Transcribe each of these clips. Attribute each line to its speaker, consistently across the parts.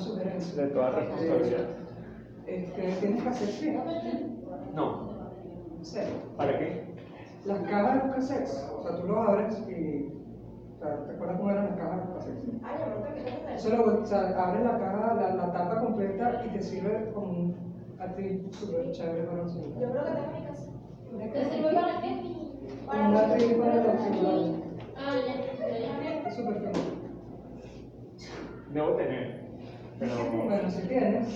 Speaker 1: sugerencia.
Speaker 2: De toda responsabilidad.
Speaker 1: ¿Tienes cassettes?
Speaker 2: No.
Speaker 1: ¿En serio?
Speaker 2: ¿Para qué?
Speaker 1: Las cajas de los cassettes, o sea, tú los abres y, o sea, ¿te acuerdas cómo eran las cajas de los cassettes? Solo, o sea, abres la caja, la tapa completa y te sirve como un atril súper chévere para los celulares.
Speaker 3: Yo creo que tengo mi casa. ¿Te sirve para qué?
Speaker 1: Como un atril para los celulares.
Speaker 3: Ah, ya.
Speaker 1: Es súper fino.
Speaker 2: Debo tener. Pero.
Speaker 1: Bueno, si tienes,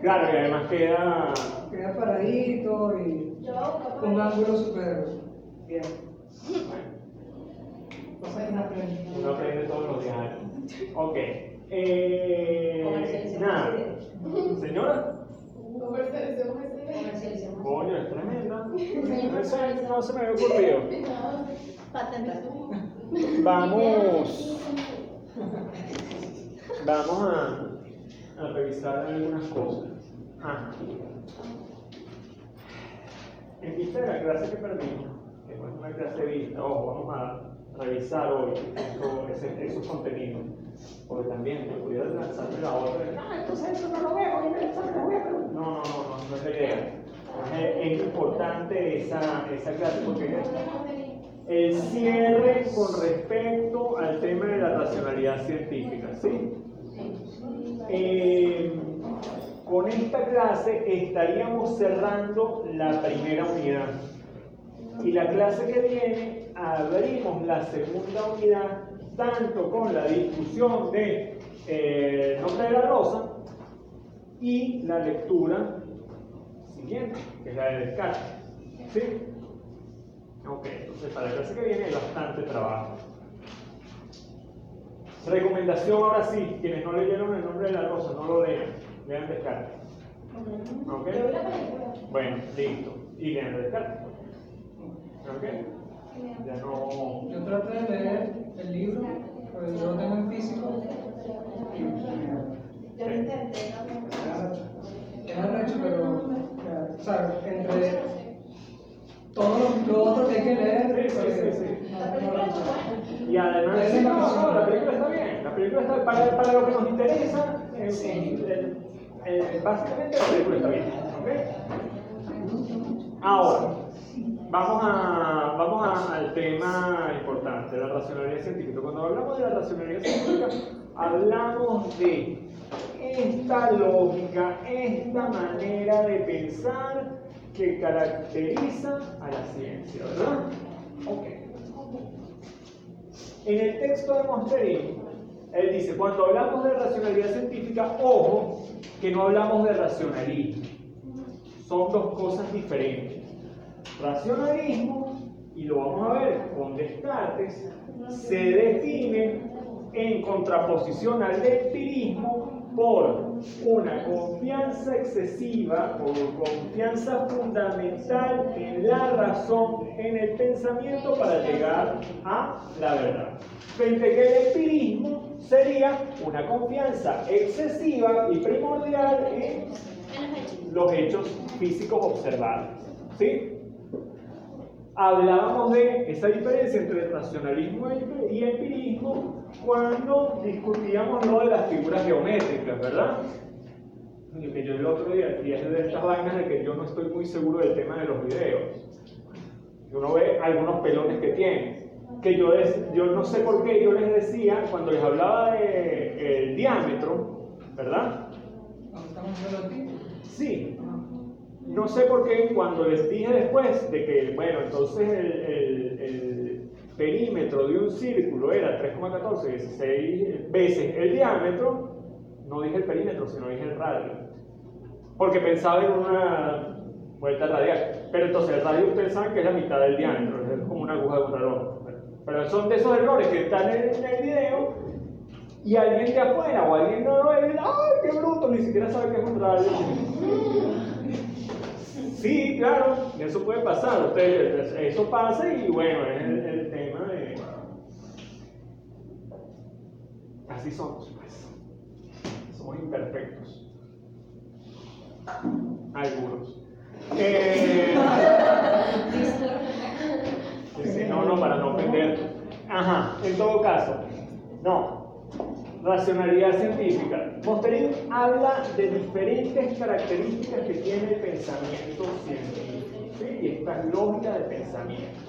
Speaker 2: Claro, y además queda.
Speaker 1: queda paradito y un ángulo súper bien. Cosas que no aprendes.
Speaker 2: Uno aprende todos los días. Ok. Nada. Señora. Coño, es tremenda. Eso no se me había ocurrido. Vamos a revisar algunas cosas. En vista de la clase que perdimos, que no es una clase vista, ojo, vamos a revisar hoy esos contenidos. Porque también te pudiera lanzarme la otra. Entonces eso no lo veo, no es la idea. Es importante esa clase porque el cierre con respecto al tema de la racionalidad científica, ¿sí? Con esta clase estaríamos cerrando la primera unidad. Y la clase que viene abrimos la segunda unidad, tanto con la discusión de Nombre de la Rosa y la lectura siguiente, que es la de Descartes. ¿Sí? Ok, entonces para la clase que viene hay bastante trabajo. Recomendación ahora sí, quienes no leyeron El Nombre de la Rosa, no lo lean, lean Descartes. ¿Ok? Bueno, listo. Y lean Descartes. ¿Ok? Ya no.
Speaker 1: Yo traté de leer el libro, pues yo lo tengo en físico.
Speaker 3: Yo lo intenté,
Speaker 1: Es arrecho, pero, o sea, entre todo lo otro que hay que leer,
Speaker 2: Sí.
Speaker 1: no.
Speaker 2: Y además, la película está bien. La película está para lo que nos interesa. Básicamente la película está bien. ¿Ok? Ahora, vamos al tema importante, la racionalidad científica. Cuando hablamos de la racionalidad científica, hablamos de esta lógica, esta manera de pensar que caracteriza a la ciencia, ¿verdad? Ok. En el texto de Monsterini, él dice, cuando hablamos de racionalidad científica, ojo, que no hablamos de racionalismo. Son dos cosas diferentes. Racionalismo, y lo vamos a ver con Descartes, se define en contraposición al empirismo por una confianza excesiva o confianza fundamental en la razón, en el pensamiento para llegar a la verdad. Frente a que el empirismo sería una confianza excesiva y primordial en los hechos físicos observables. ¿Sí? Hablábamos de esa diferencia entre racionalismo y empirismo cuando discutíamos lo de las figuras geométricas, ¿verdad? Que yo el otro día, y es de estas vainas de que yo no estoy muy seguro del tema de los videos. Uno ve algunos pelones que tiene. Que yo no sé por qué yo les decía, cuando les hablaba del diámetro, ¿verdad?
Speaker 1: ¿Estamos relativos?
Speaker 2: Sí. No sé por qué cuando les dije después de que, bueno, entonces el perímetro de un círculo era 3,14, 16 veces el diámetro, no dije el perímetro, sino dije el radio. Porque pensaba en una vuelta radial. Pero entonces el radio ustedes saben que es la mitad del diámetro, es como una aguja de un reloj. Pero son de esos errores que están en el video y alguien de afuera o alguien no lo ve y dice, ¡ay, qué bruto! Ni siquiera sabe que es un radio. Sí, claro, eso puede pasar, eso pasa y bueno, es el tema de... Así somos, pues. Somos imperfectos. Algunos. No, para no ofender. Ajá, en todo caso, no. Racionalidad científica. Monsterini habla de diferentes características que tiene el pensamiento científico, ¿sí? Y esta lógica de pensamiento.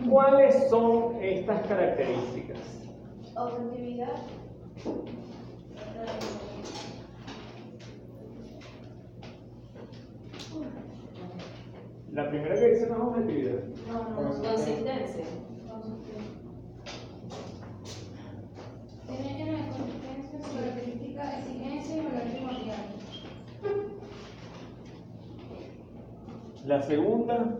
Speaker 2: ¿Cuáles son estas características?
Speaker 3: Objetividad.
Speaker 2: La primera que dice no es objetividad.
Speaker 3: Consistencia. Tiene que ver consistencia, su característica, exigencia y valor primordial.
Speaker 2: La segunda,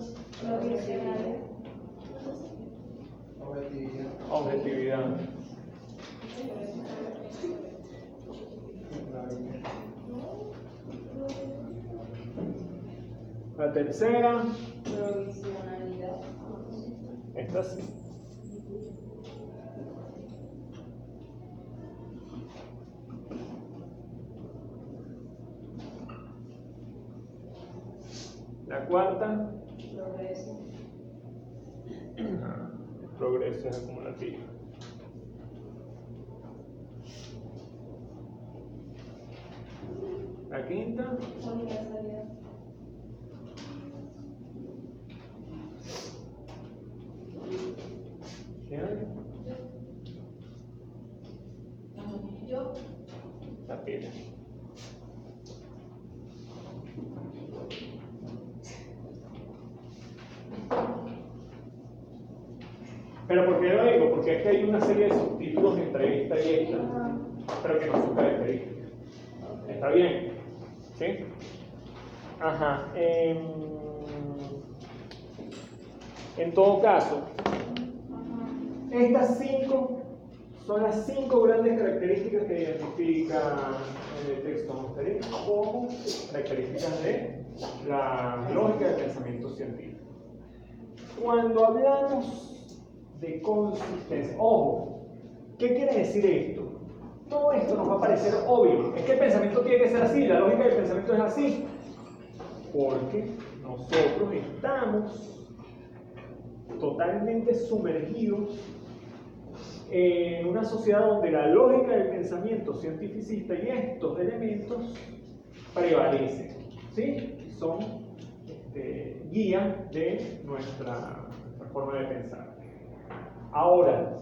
Speaker 2: objetividad. La tercera,
Speaker 3: Provisionalidad.
Speaker 2: esta sí. La cuarta,
Speaker 3: Progreso.
Speaker 2: el progreso es acumulativo. La quinta,
Speaker 3: Universalidad.
Speaker 2: ¿qué hay?
Speaker 3: Yo.
Speaker 2: La pila. Pero ¿por qué lo digo? Porque es que hay una serie de subtítulos entre esta y esta, pero que no son características. ¿Está bien? ¿Sí? Ajá. En todo caso, estas 5 son las 5 grandes características que identifica el texto Monsterín como características de la lógica del pensamiento científico. Cuando hablamos de consistencia, ojo, ¿qué quiere decir esto? Todo esto nos va a parecer obvio. Es que el pensamiento tiene que ser así, la lógica del pensamiento es así. Porque nosotros estamos totalmente sumergidos en una sociedad donde la lógica del pensamiento cientificista y estos elementos prevalecen, ¿sí? Son guía de nuestra forma de pensar. Ahora,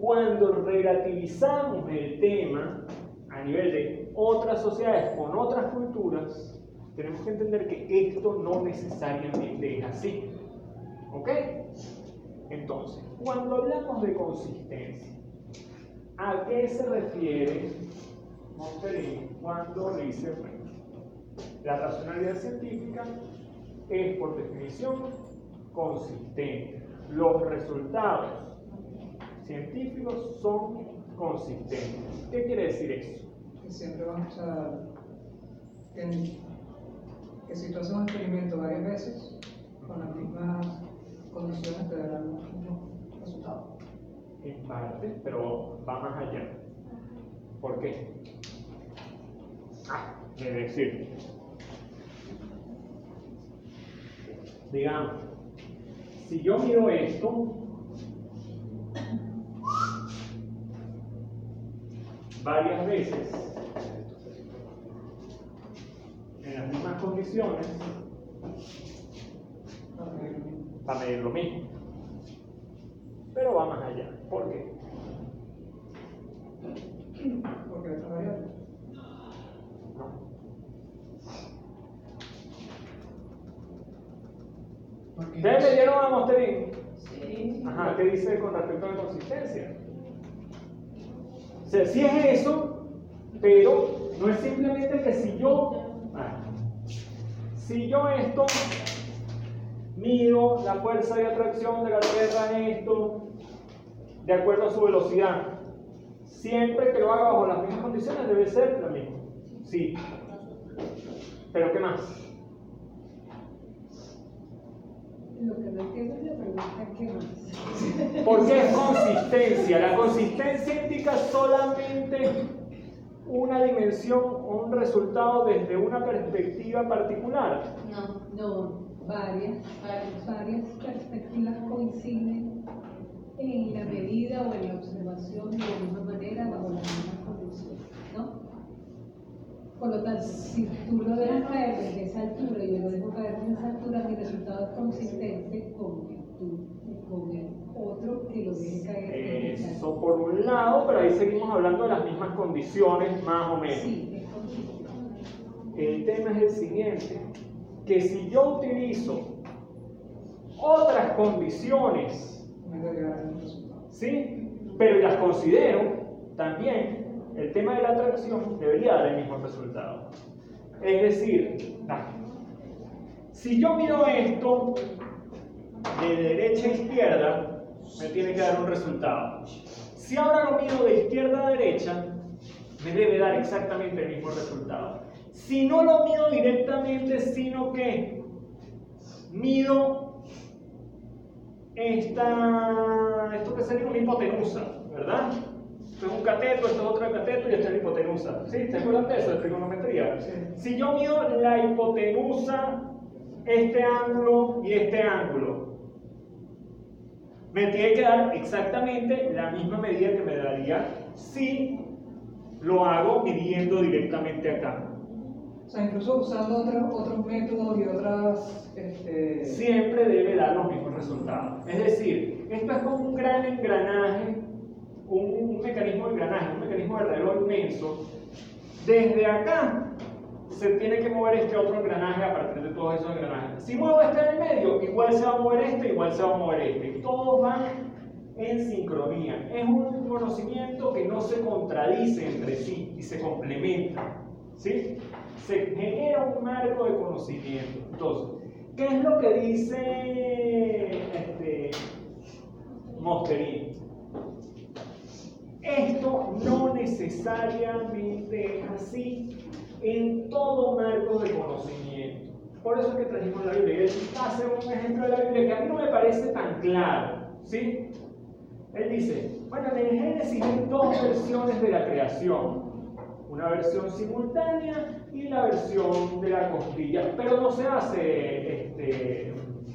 Speaker 2: cuando relativizamos el tema a nivel de otras sociedades con otras culturas, tenemos que entender que esto no necesariamente es así. ¿Ok? Entonces, cuando hablamos de consistencia, ¿a qué se refiere Monsterín cuando dice, bueno, la racionalidad científica es por definición consistente? Los resultados científicos son consistentes. ¿Qué quiere decir eso?
Speaker 1: Que siempre vamos a... que si tú haces un experimento varias veces, con las mismas condiciones te darán los mismos resultados.
Speaker 2: En parte, pero va más allá. ¿Por qué? Es decir, digamos, si yo miro esto, varias veces, en las mismas condiciones, va a medir lo mismo. Pero va más allá. ¿Por qué?
Speaker 1: Porque es variable.
Speaker 2: No. ¿Ustedes me dieron a Monsterín?
Speaker 3: Sí.
Speaker 2: Ajá, ¿qué dice con respecto a la consistencia? O sea, sí es eso, pero no es simplemente que si yo esto mido la fuerza de atracción de la Tierra en esto, de acuerdo a su velocidad, siempre que lo haga bajo las mismas condiciones debe ser lo mismo. Sí. ¿Pero qué más?
Speaker 4: Lo que no entiendo es la pregunta, ¿qué más?
Speaker 2: ¿Por qué es consistencia? La consistencia indica solamente una dimensión o un resultado desde una perspectiva particular.
Speaker 4: No, varias perspectivas coinciden en la medida o en la observación de la misma manera bajo las mismas condiciones, ¿no? Por lo tanto, si tú lo dejas caer desde esa altura y yo lo dejo caer desde esa altura, mi resultado es consistente con el otro que lo deje caer desde esa altura.
Speaker 2: Eso por un lado, pero ahí seguimos hablando de las mismas condiciones, más o menos.
Speaker 4: Sí, es consistente.
Speaker 2: El tema es el siguiente, que si yo utilizo otras condiciones,
Speaker 1: me daría el resultado.
Speaker 2: ¿sí? Pero las considero también, el tema de la atracción debería dar el mismo resultado. Es decir, si yo mido esto de derecha a izquierda, me tiene que dar un resultado. Si ahora lo mido de izquierda a derecha, me debe dar exactamente el mismo resultado. Si no lo mido directamente, sino que mido esto que sería una hipotenusa, ¿verdad? Esto es un cateto, esto es otro cateto y esto es la hipotenusa. ¿Sí? ¿Se acuerdan de eso, de trigonometría?
Speaker 1: Sí.
Speaker 2: Si yo mido la hipotenusa, este ángulo y este ángulo, me tiene que dar exactamente la misma medida que me daría si lo hago midiendo directamente acá.
Speaker 1: O sea, incluso usando otros métodos y otras...
Speaker 2: Siempre debe dar los mismos resultados. Es decir, esto es como un gran engranaje, un mecanismo de engranaje, un mecanismo de reloj inmenso. Desde acá se tiene que mover este otro engranaje a partir de todos esos engranajes. Si muevo este en el medio, igual se va a mover este, igual se va a mover este. Todos van en sincronía. Es un conocimiento que no se contradice entre sí y se complementa. ¿Sí? Se genera un marco de conocimiento. Entonces, ¿qué es lo que dice Mosterin? Esto no necesariamente es así en todo marco de conocimiento. Por eso es que trajimos la Biblia. Él hace un ejemplo de la Biblia que a mí no me parece tan claro. ¿Sí? Él dice, bueno, en el Génesis hay dos versiones de la creación. Una versión simultánea y la versión de la costilla, pero no se hace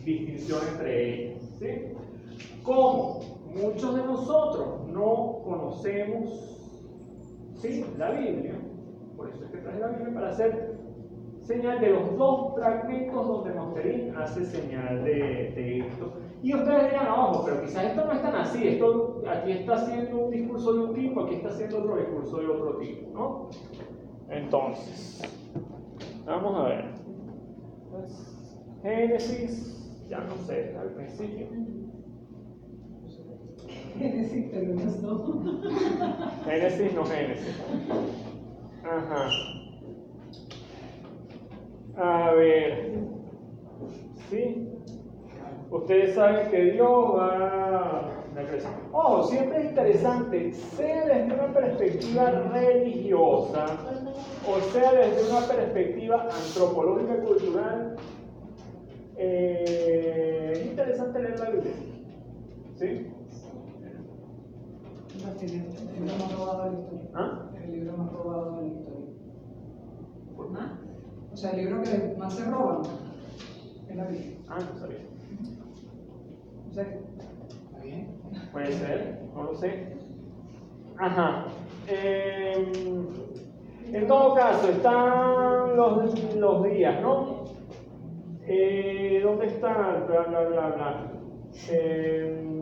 Speaker 2: distinción entre ellas. ¿Sí? Como muchos de nosotros no conocemos, ¿sí?, la Biblia, por eso es que traje la Biblia para hacer señal de los dos fragmentos donde Mosterin hace señal de esto. Y ustedes dirán, ojo, pero quizás esto no es tan así, esto aquí está haciendo un discurso de un tipo, aquí está haciendo otro discurso de otro tipo, ¿no? Entonces, vamos a ver. Génesis, ya no sé, al principio.
Speaker 4: Génesis, pero no.
Speaker 2: Génesis, no Génesis. Ajá. A ver. ¿Sí? Ustedes saben que Dios va a crecer. Ojo, siempre es interesante, sea desde una perspectiva religiosa o sea desde una perspectiva antropológica y cultural, es interesante leer la Biblia. ¿Sí?
Speaker 1: El libro más robado de la historia.
Speaker 2: ¿Ah?
Speaker 1: El libro más robado de la historia.
Speaker 2: ¿Por más?
Speaker 1: O sea, el libro que más se roban es la Biblia.
Speaker 2: Ah, no sabía.
Speaker 1: ¿En serio? ¿Está bien?
Speaker 2: Puede ser, no lo sé. Ajá. En todo caso, están los días, ¿no? ¿Dónde está? Bla, bla, bla, bla.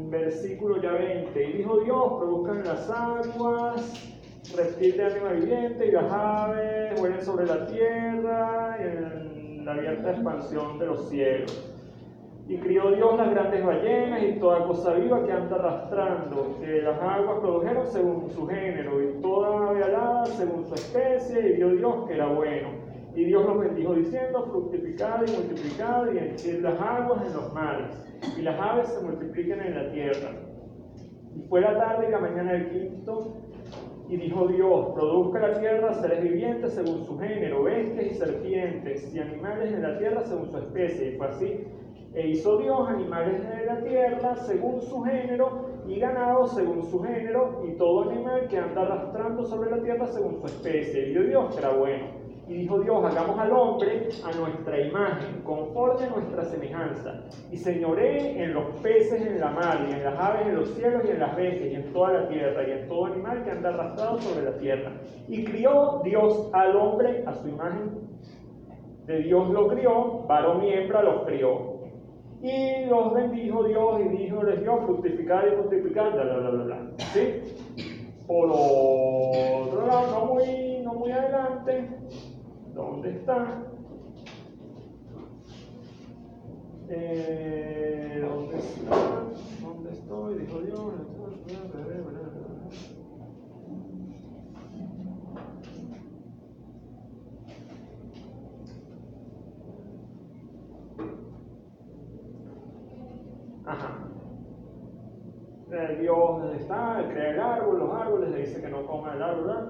Speaker 2: Versículo ya 20. Y dijo Dios, produzcan las aguas, reptil de ánima viviente, y las aves vuelen sobre la tierra, en la abierta expansión de los cielos. Y crió Dios las grandes ballenas y toda cosa viva que anda arrastrando, que las aguas produjeron según su género, y toda ave alada según su especie, y vio Dios que era bueno. Y Dios los bendijo diciendo, fructificad y multiplicad, y henchid las aguas en los mares, y las aves se multipliquen en la tierra. Y fue la tarde y la mañana del quinto, y dijo Dios, produzca la tierra seres vivientes según su género, bestias y serpientes, y animales en la tierra según su especie, y fue así. E hizo Dios animales de la tierra según su género, y ganado según su género, y todo animal que anda arrastrando sobre la tierra según su especie. Y vio Dios que era bueno. Y dijo Dios, hagamos al hombre a nuestra imagen, conforme a nuestra semejanza, y señoree en los peces en la mar, y en las aves en los cielos, y en las bestias, y en toda la tierra, y en todo animal que anda arrastrado sobre la tierra. Y crió Dios al hombre a su imagen. De Dios lo crió, varón y hembra los crió. Y los bendijo Dios, y les dio fructificar y multiplicar, bla, bla, bla, bla, bla. ¿Sí? Por otro lado, no muy adelante, ¿dónde está? ¿Dónde está? ¿Dónde estoy? Dijo Dios. Ajá. Dios está, crea el árbol, los árboles, le dice que no coma el árbol, ¿verdad?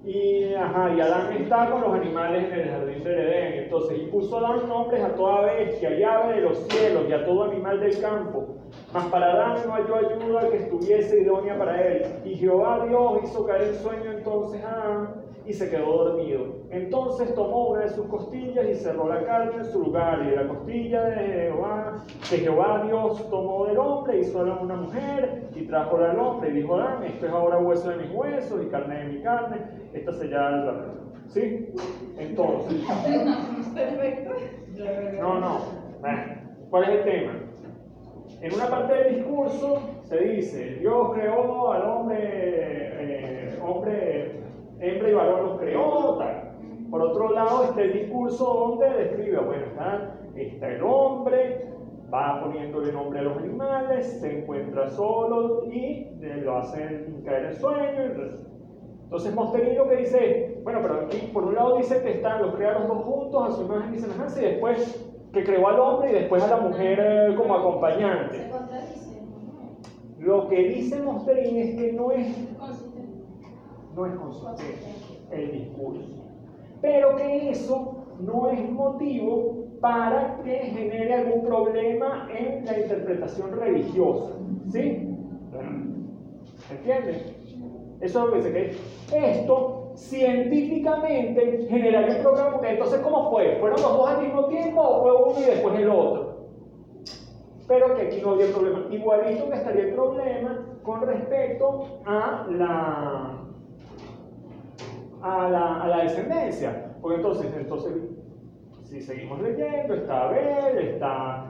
Speaker 2: Y Adán está con los animales en el jardín del Edén. Entonces, y puso Adán nombres a toda bestia y ave de los cielos y a todo animal del campo. Mas para Adán no halló ayuda que estuviese idónea para él. Y Jehová Dios hizo caer el sueño entonces a Adán y se quedó dormido. Entonces tomó una de sus costillas y cerró la carne en su lugar. Y de la costilla de Jehová Dios tomó del hombre, hizo a una mujer y trajo al hombre. Y dijo Adán, esto es ahora hueso de mis huesos y carne de mi carne. Esta sellada del barro. ¿Sí? Entonces.
Speaker 3: Perfecto.
Speaker 2: No. ¿Cuál es el tema? En una parte del discurso se dice, Dios creó al hombre, hembra y varón los creó, tal. Por otro lado está el discurso donde describe, bueno, está el hombre, va poniéndole nombre a los animales, se encuentra solo y lo hace caer el sueño. Entonces Mosterino que dice, bueno, pero aquí por un lado dice que los crea los dos juntos a su imagen y semejanza, y después que creó al hombre y después a la mujer como acompañante.
Speaker 3: Se contradice.
Speaker 2: Lo que dice Mosterino es que no es consistente el discurso, pero que eso no es motivo para que genere algún problema en la interpretación religiosa. ¿Sí? ¿Entienden? Eso es lo que dice, que esto científicamente generaría un problema, porque entonces ¿cómo fue? ¿Fueron los dos al mismo tiempo o fue uno y después el otro? Pero que aquí no había problema. Igualito que estaría el problema con respecto a la descendencia. Porque entonces, si seguimos leyendo, está Abel, está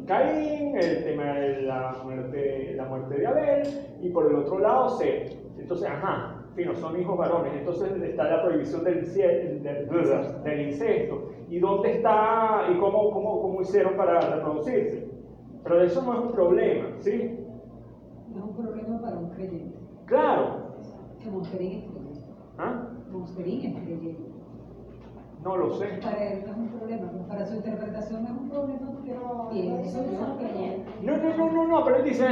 Speaker 2: Caín, el tema de la muerte de Abel, y por el otro lado Set. Entonces, son hijos varones. Entonces está la prohibición del incesto. ¿Y dónde está? ¿Y cómo hicieron para reproducirse? Pero eso no es un problema, ¿sí?
Speaker 4: No es un problema para un creyente.
Speaker 2: Claro.
Speaker 4: Que Mosterín es creyente.
Speaker 2: ¿Ah?
Speaker 4: Mosterín es creyente.
Speaker 2: No lo sé.
Speaker 4: Para él no es un problema, pero para su interpretación no es un problema porque pienso yo que
Speaker 2: No, pero él dice,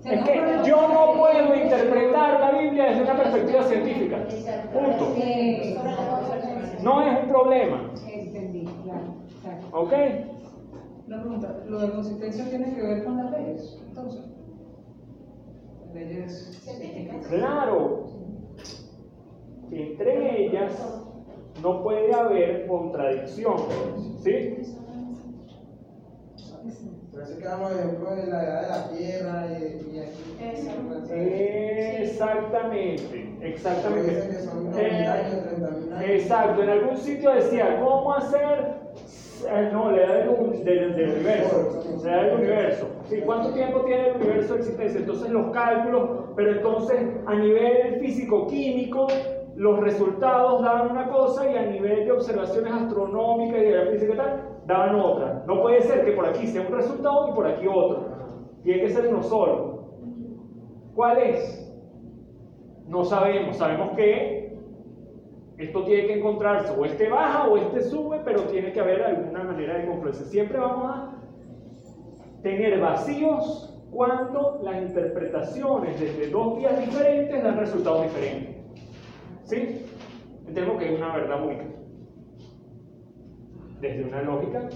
Speaker 2: es que yo no puedo interpretar la Biblia desde una perspectiva científica. Punto. No es un problema.
Speaker 4: entendí, claro. Exacto.
Speaker 2: ¿Ok?
Speaker 1: Una pregunta, ¿lo de consistencia tiene que ver con las leyes? Entonces, leyes científicas.
Speaker 2: Claro. Entre ellas no puede haber contradicción. ¿Sí?
Speaker 5: Pero ese que damos ejemplo de la edad de la tierra y
Speaker 2: Exactamente.
Speaker 5: Dicen que son 2.000 años, 30.000 años.
Speaker 2: Exacto, en algún sitio decía, ¿cómo hacer? No, la edad del universo. La edad del universo. Sí, ¿cuánto tiempo tiene el universo de existencia? Entonces los cálculos, pero entonces a nivel físico-químico, los resultados daban una cosa y a nivel de observaciones astronómicas y de la física y tal, daban otra. No puede ser que por aquí sea un resultado y por aquí otro. Tiene que ser uno solo. ¿Cuál es? No sabemos. Sabemos que esto tiene que encontrarse, o este baja o este sube, pero tiene que haber alguna manera de confluencia. Siempre vamos a tener vacíos cuando las interpretaciones desde dos vías diferentes dan resultados diferentes. ¿Sí? Entendemos que es una verdad única desde una lógica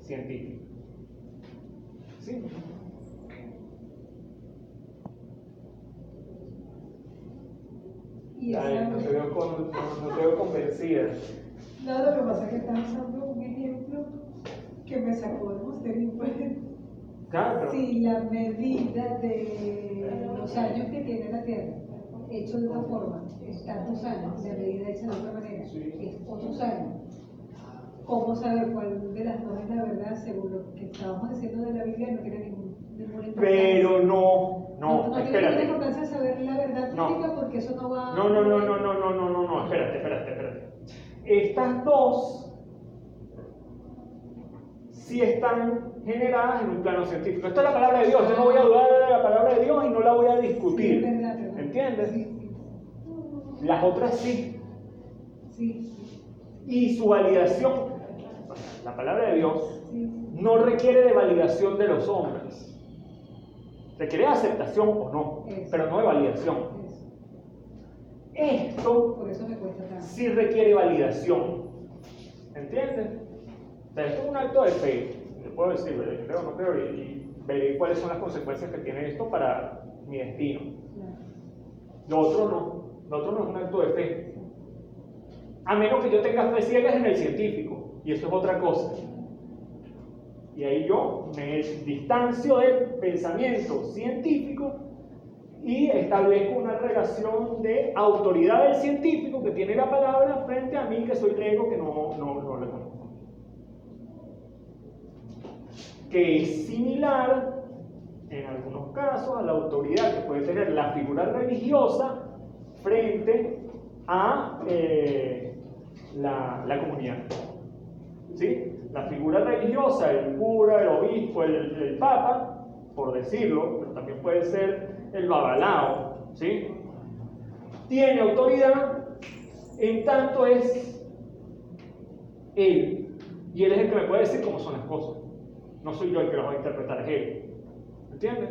Speaker 2: científica. ¿Sí?
Speaker 4: Y
Speaker 2: Ay, no te veo convencido. decía.
Speaker 4: No, lo que pasa es que estás usando un ejemplo que me sacó de Monterín.
Speaker 2: Claro.
Speaker 4: Si la medida de los años que tiene la Tierra, hecho de una forma, es tantos años, la medida hecha de otra manera, es otros años. ¿Cómo saber cuál de las dos es la verdad según lo que estábamos diciendo de la Biblia? No tiene ninguna importancia.
Speaker 2: Pero no,
Speaker 4: No tiene
Speaker 2: espérate.
Speaker 4: ninguna importancia saber la verdad
Speaker 2: No.
Speaker 4: bíblica porque eso no va...
Speaker 2: No, espérate. Estas dos sí están generadas en un plano científico. Esta es la palabra de Dios, yo no voy a dudar de la palabra de Dios y no la voy a discutir.
Speaker 4: Sí, es verdad, ¿verdad?
Speaker 2: ¿Entiendes?
Speaker 4: Sí.
Speaker 2: Las otras sí.
Speaker 4: Sí.
Speaker 2: Y su validación, la palabra de Dios,
Speaker 4: Sí.
Speaker 2: no requiere de validación de los hombres. Requiere de aceptación o no,
Speaker 4: Eso.
Speaker 2: pero no de validación.
Speaker 4: Eso.
Speaker 2: Esto
Speaker 4: Por eso me cuesta tanto.
Speaker 2: sí requiere validación. ¿Entiendes? O sea, esto es un acto de fe. Le puedo decir, creo o no creo, y veré cuáles son las consecuencias que tiene esto para mi destino.
Speaker 4: Claro.
Speaker 2: Lo otro no es un acto de fe. A menos que yo tenga fe ciegas en el científico, y eso es otra cosa. Y ahí yo me distancio del pensamiento científico y establezco una relación de autoridad del científico que tiene la palabra frente a mí, que soy lego, que no la conozco. Que es similar, en algunos casos, a la autoridad que puede tener la figura religiosa frente a la comunidad. ¿Sí? La figura religiosa, el cura, el obispo, el papa, por decirlo, pero también puede ser el babalao, ¿sí? Tiene autoridad en tanto es él, y él es el que me puede decir cómo son las cosas. No soy yo el que las va a interpretar, es él. ¿Entiendes?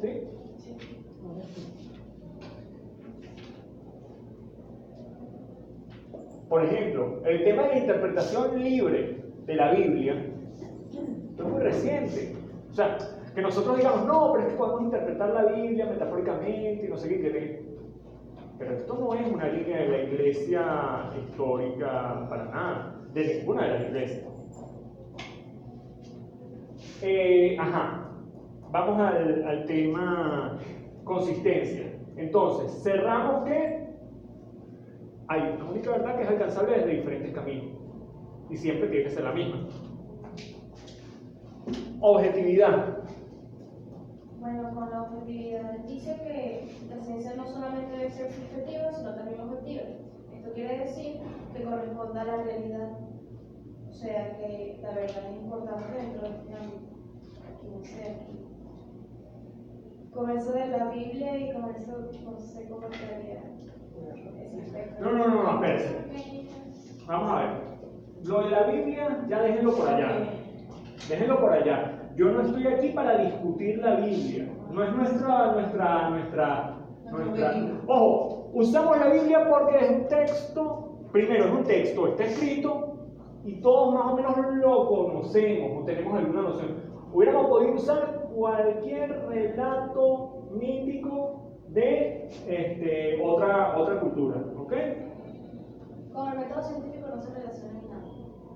Speaker 2: ¿Sí?
Speaker 4: Ahora sí.
Speaker 2: Por ejemplo, el tema de la interpretación libre de la Biblia, esto es muy reciente. O sea, que nosotros digamos, no, pero es que podemos interpretar la Biblia metafóricamente y no sé qué. Pero esto no es una línea de la iglesia histórica para nada, de ninguna de las iglesias. Vamos al tema consistencia. Entonces, cerramos que hay una única verdad que es alcanzable desde diferentes caminos y siempre tiene que ser la misma. Objetividad.
Speaker 3: Bueno, con la objetividad dice que la ciencia no solamente debe ser subjetiva, sino también objetiva. Esto quiere decir que corresponde a la realidad. O sea, que la verdad es importante dentro de este ámbito. Aquí no sé, aquí. Con eso de la Biblia y con eso no sé cómo quedaría ese aspecto.
Speaker 2: No, espérense. Vamos a ver. Lo de la Biblia, ya déjenlo por allá. Déjenlo por allá. Yo no estoy aquí para discutir la Biblia. No es nuestra. Ojo, usamos la Biblia porque es un texto. Primero, es un texto, está escrito y todos más o menos lo conocemos o tenemos alguna noción. Hubiéramos podido usar cualquier relato mítico de otra cultura, ¿ok?
Speaker 3: Con el método científico no se relaciona ni nada.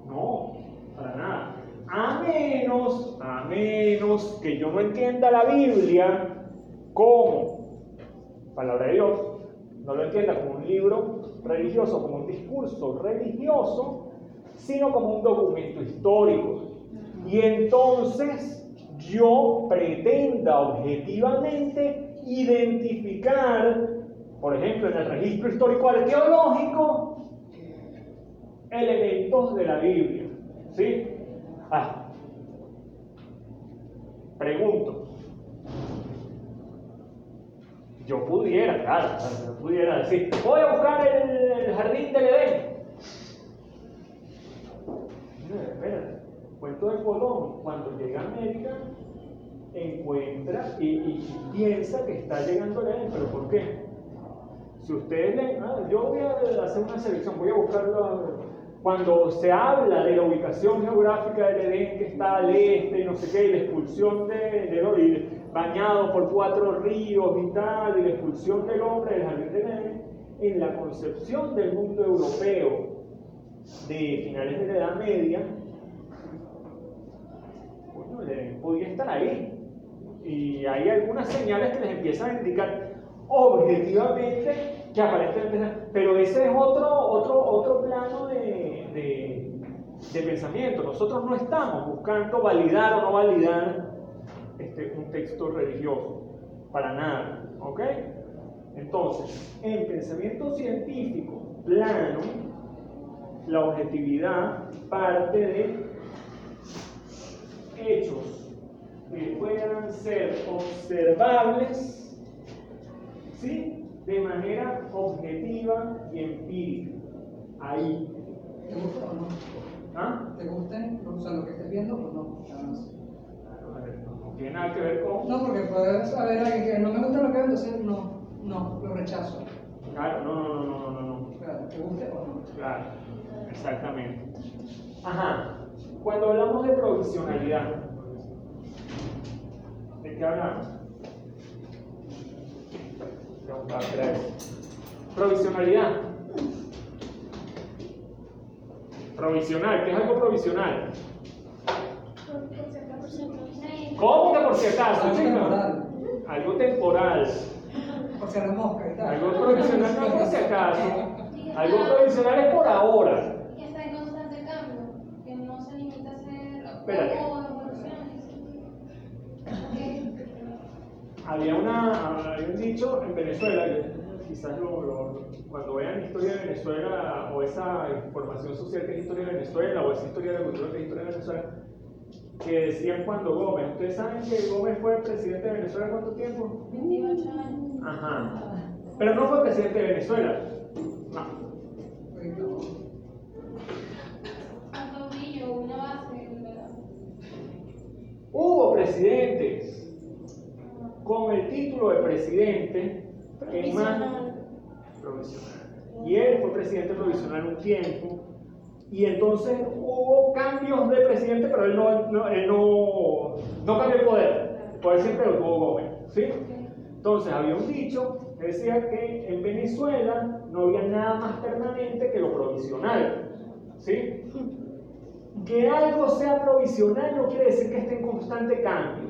Speaker 2: No, para nada. A menos que yo no entienda la Biblia como palabra de Dios, no lo entienda como un libro religioso, como un discurso religioso, sino como un documento histórico. Y entonces yo pretenda objetivamente identificar, por ejemplo, en el registro histórico arqueológico, elementos de la Biblia. ¿Sí? Pregunto. Yo pudiera decir, voy a buscar el jardín del Edén. Espérate, cuento de Colón, cuando llega a América, encuentra y piensa que está llegando al Edén, pero ¿por qué? Si ustedes leen, yo voy a hacer una selección, voy a buscarlo. Cuando se habla de la ubicación geográfica del Edén, que está al este, y no sé qué, y la expulsión bañado por 4 ríos y tal, y la expulsión del hombre del jardín del Edén, en la concepción del mundo europeo de finales de la Edad Media, bueno, podía estar ahí. Y hay algunas señales que les empiezan a indicar objetivamente que aparentemente, pero ese es otro plano de pensamiento. Nosotros no estamos buscando validar o no validar un texto religioso, para nada, ¿ok? Entonces, en pensamiento científico plano, la objetividad parte de hechos que puedan ser observables, ¿sí?, de manera objetiva y empírica. Ahí.
Speaker 1: ¿Te gusta o no?
Speaker 2: ¿Ah?
Speaker 1: ¿Te gusta o sea, lo que estés viendo o no? Nada más.
Speaker 2: No tiene nada que ver con...
Speaker 1: No, porque puedes saber a alguien que no me gusta lo que veo, entonces no, lo rechazo.
Speaker 2: Claro, no.
Speaker 1: Claro, ¿te guste o no?
Speaker 2: Claro, exactamente. Ajá. Cuando hablamos de provisionalidad, ¿de qué hablamos? Provisionalidad. Provisional, ¿qué es algo provisional? ¿Cómo que por si acaso,
Speaker 1: Algo
Speaker 2: chica?
Speaker 1: temporal.
Speaker 2: Algo temporal.
Speaker 1: Por si a la mosca y tal.
Speaker 2: Algo provisional no es por si acaso. Algo provisional es por ahora.
Speaker 3: Que está en constante cambio, que no se limita a ser
Speaker 2: Espérate.
Speaker 3: o evoluciones.
Speaker 2: Había un dicho en Venezuela, que quizás cuando vean historia de Venezuela o esa información social que es historia de Venezuela o esa historia de cultura que es historia de Venezuela, que decían cuando Gómez, ¿ustedes saben que Gómez fue presidente de Venezuela cuánto tiempo?
Speaker 3: 28 años.
Speaker 2: Ajá. Pero no fue presidente de Venezuela. No.
Speaker 3: Tanto brillo, una base, ¿verdad?
Speaker 2: Hubo presidentes con el título de presidente en más provisional. Y él fue presidente provisional un tiempo. Y entonces hubo cambios de presidente, pero él no cambió el poder. El poder siempre lo tuvo Gómez, ¿sí? Entonces había un dicho que decía que en Venezuela no había nada más permanente que lo provisional, ¿sí? Que algo sea provisional no quiere decir que esté en constante cambio,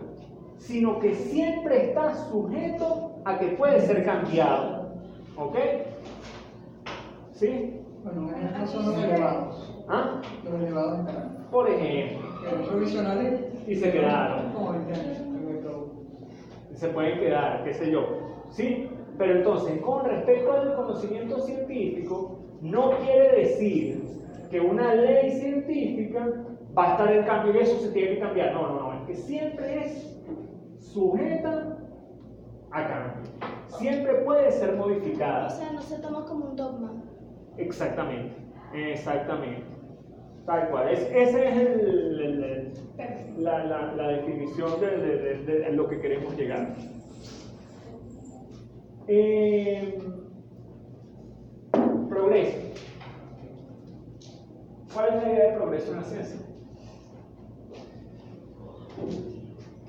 Speaker 2: sino que siempre está sujeto a que puede ser cambiado, ¿ok? ¿Sí?
Speaker 1: Bueno, en este caso son los elevados.
Speaker 2: ¿Ah?
Speaker 1: Los elevados están.
Speaker 2: Por ejemplo,
Speaker 1: Que eran provisionales
Speaker 2: y se quedaron.
Speaker 1: como 20 años.
Speaker 2: Se pueden quedar, qué sé yo, ¿sí? Pero entonces, con respecto al conocimiento científico, no quiere decir que una ley científica va a estar en cambio y eso se tiene que cambiar. No, es que siempre es sujeta a cambio. Siempre puede ser
Speaker 3: O
Speaker 2: modificada.
Speaker 3: sea, no se toma como un dogma.
Speaker 2: Exactamente. Tal cual. Esa es la definición de lo que queremos llegar. Progreso. ¿Cuál es la idea de progreso en la ciencia?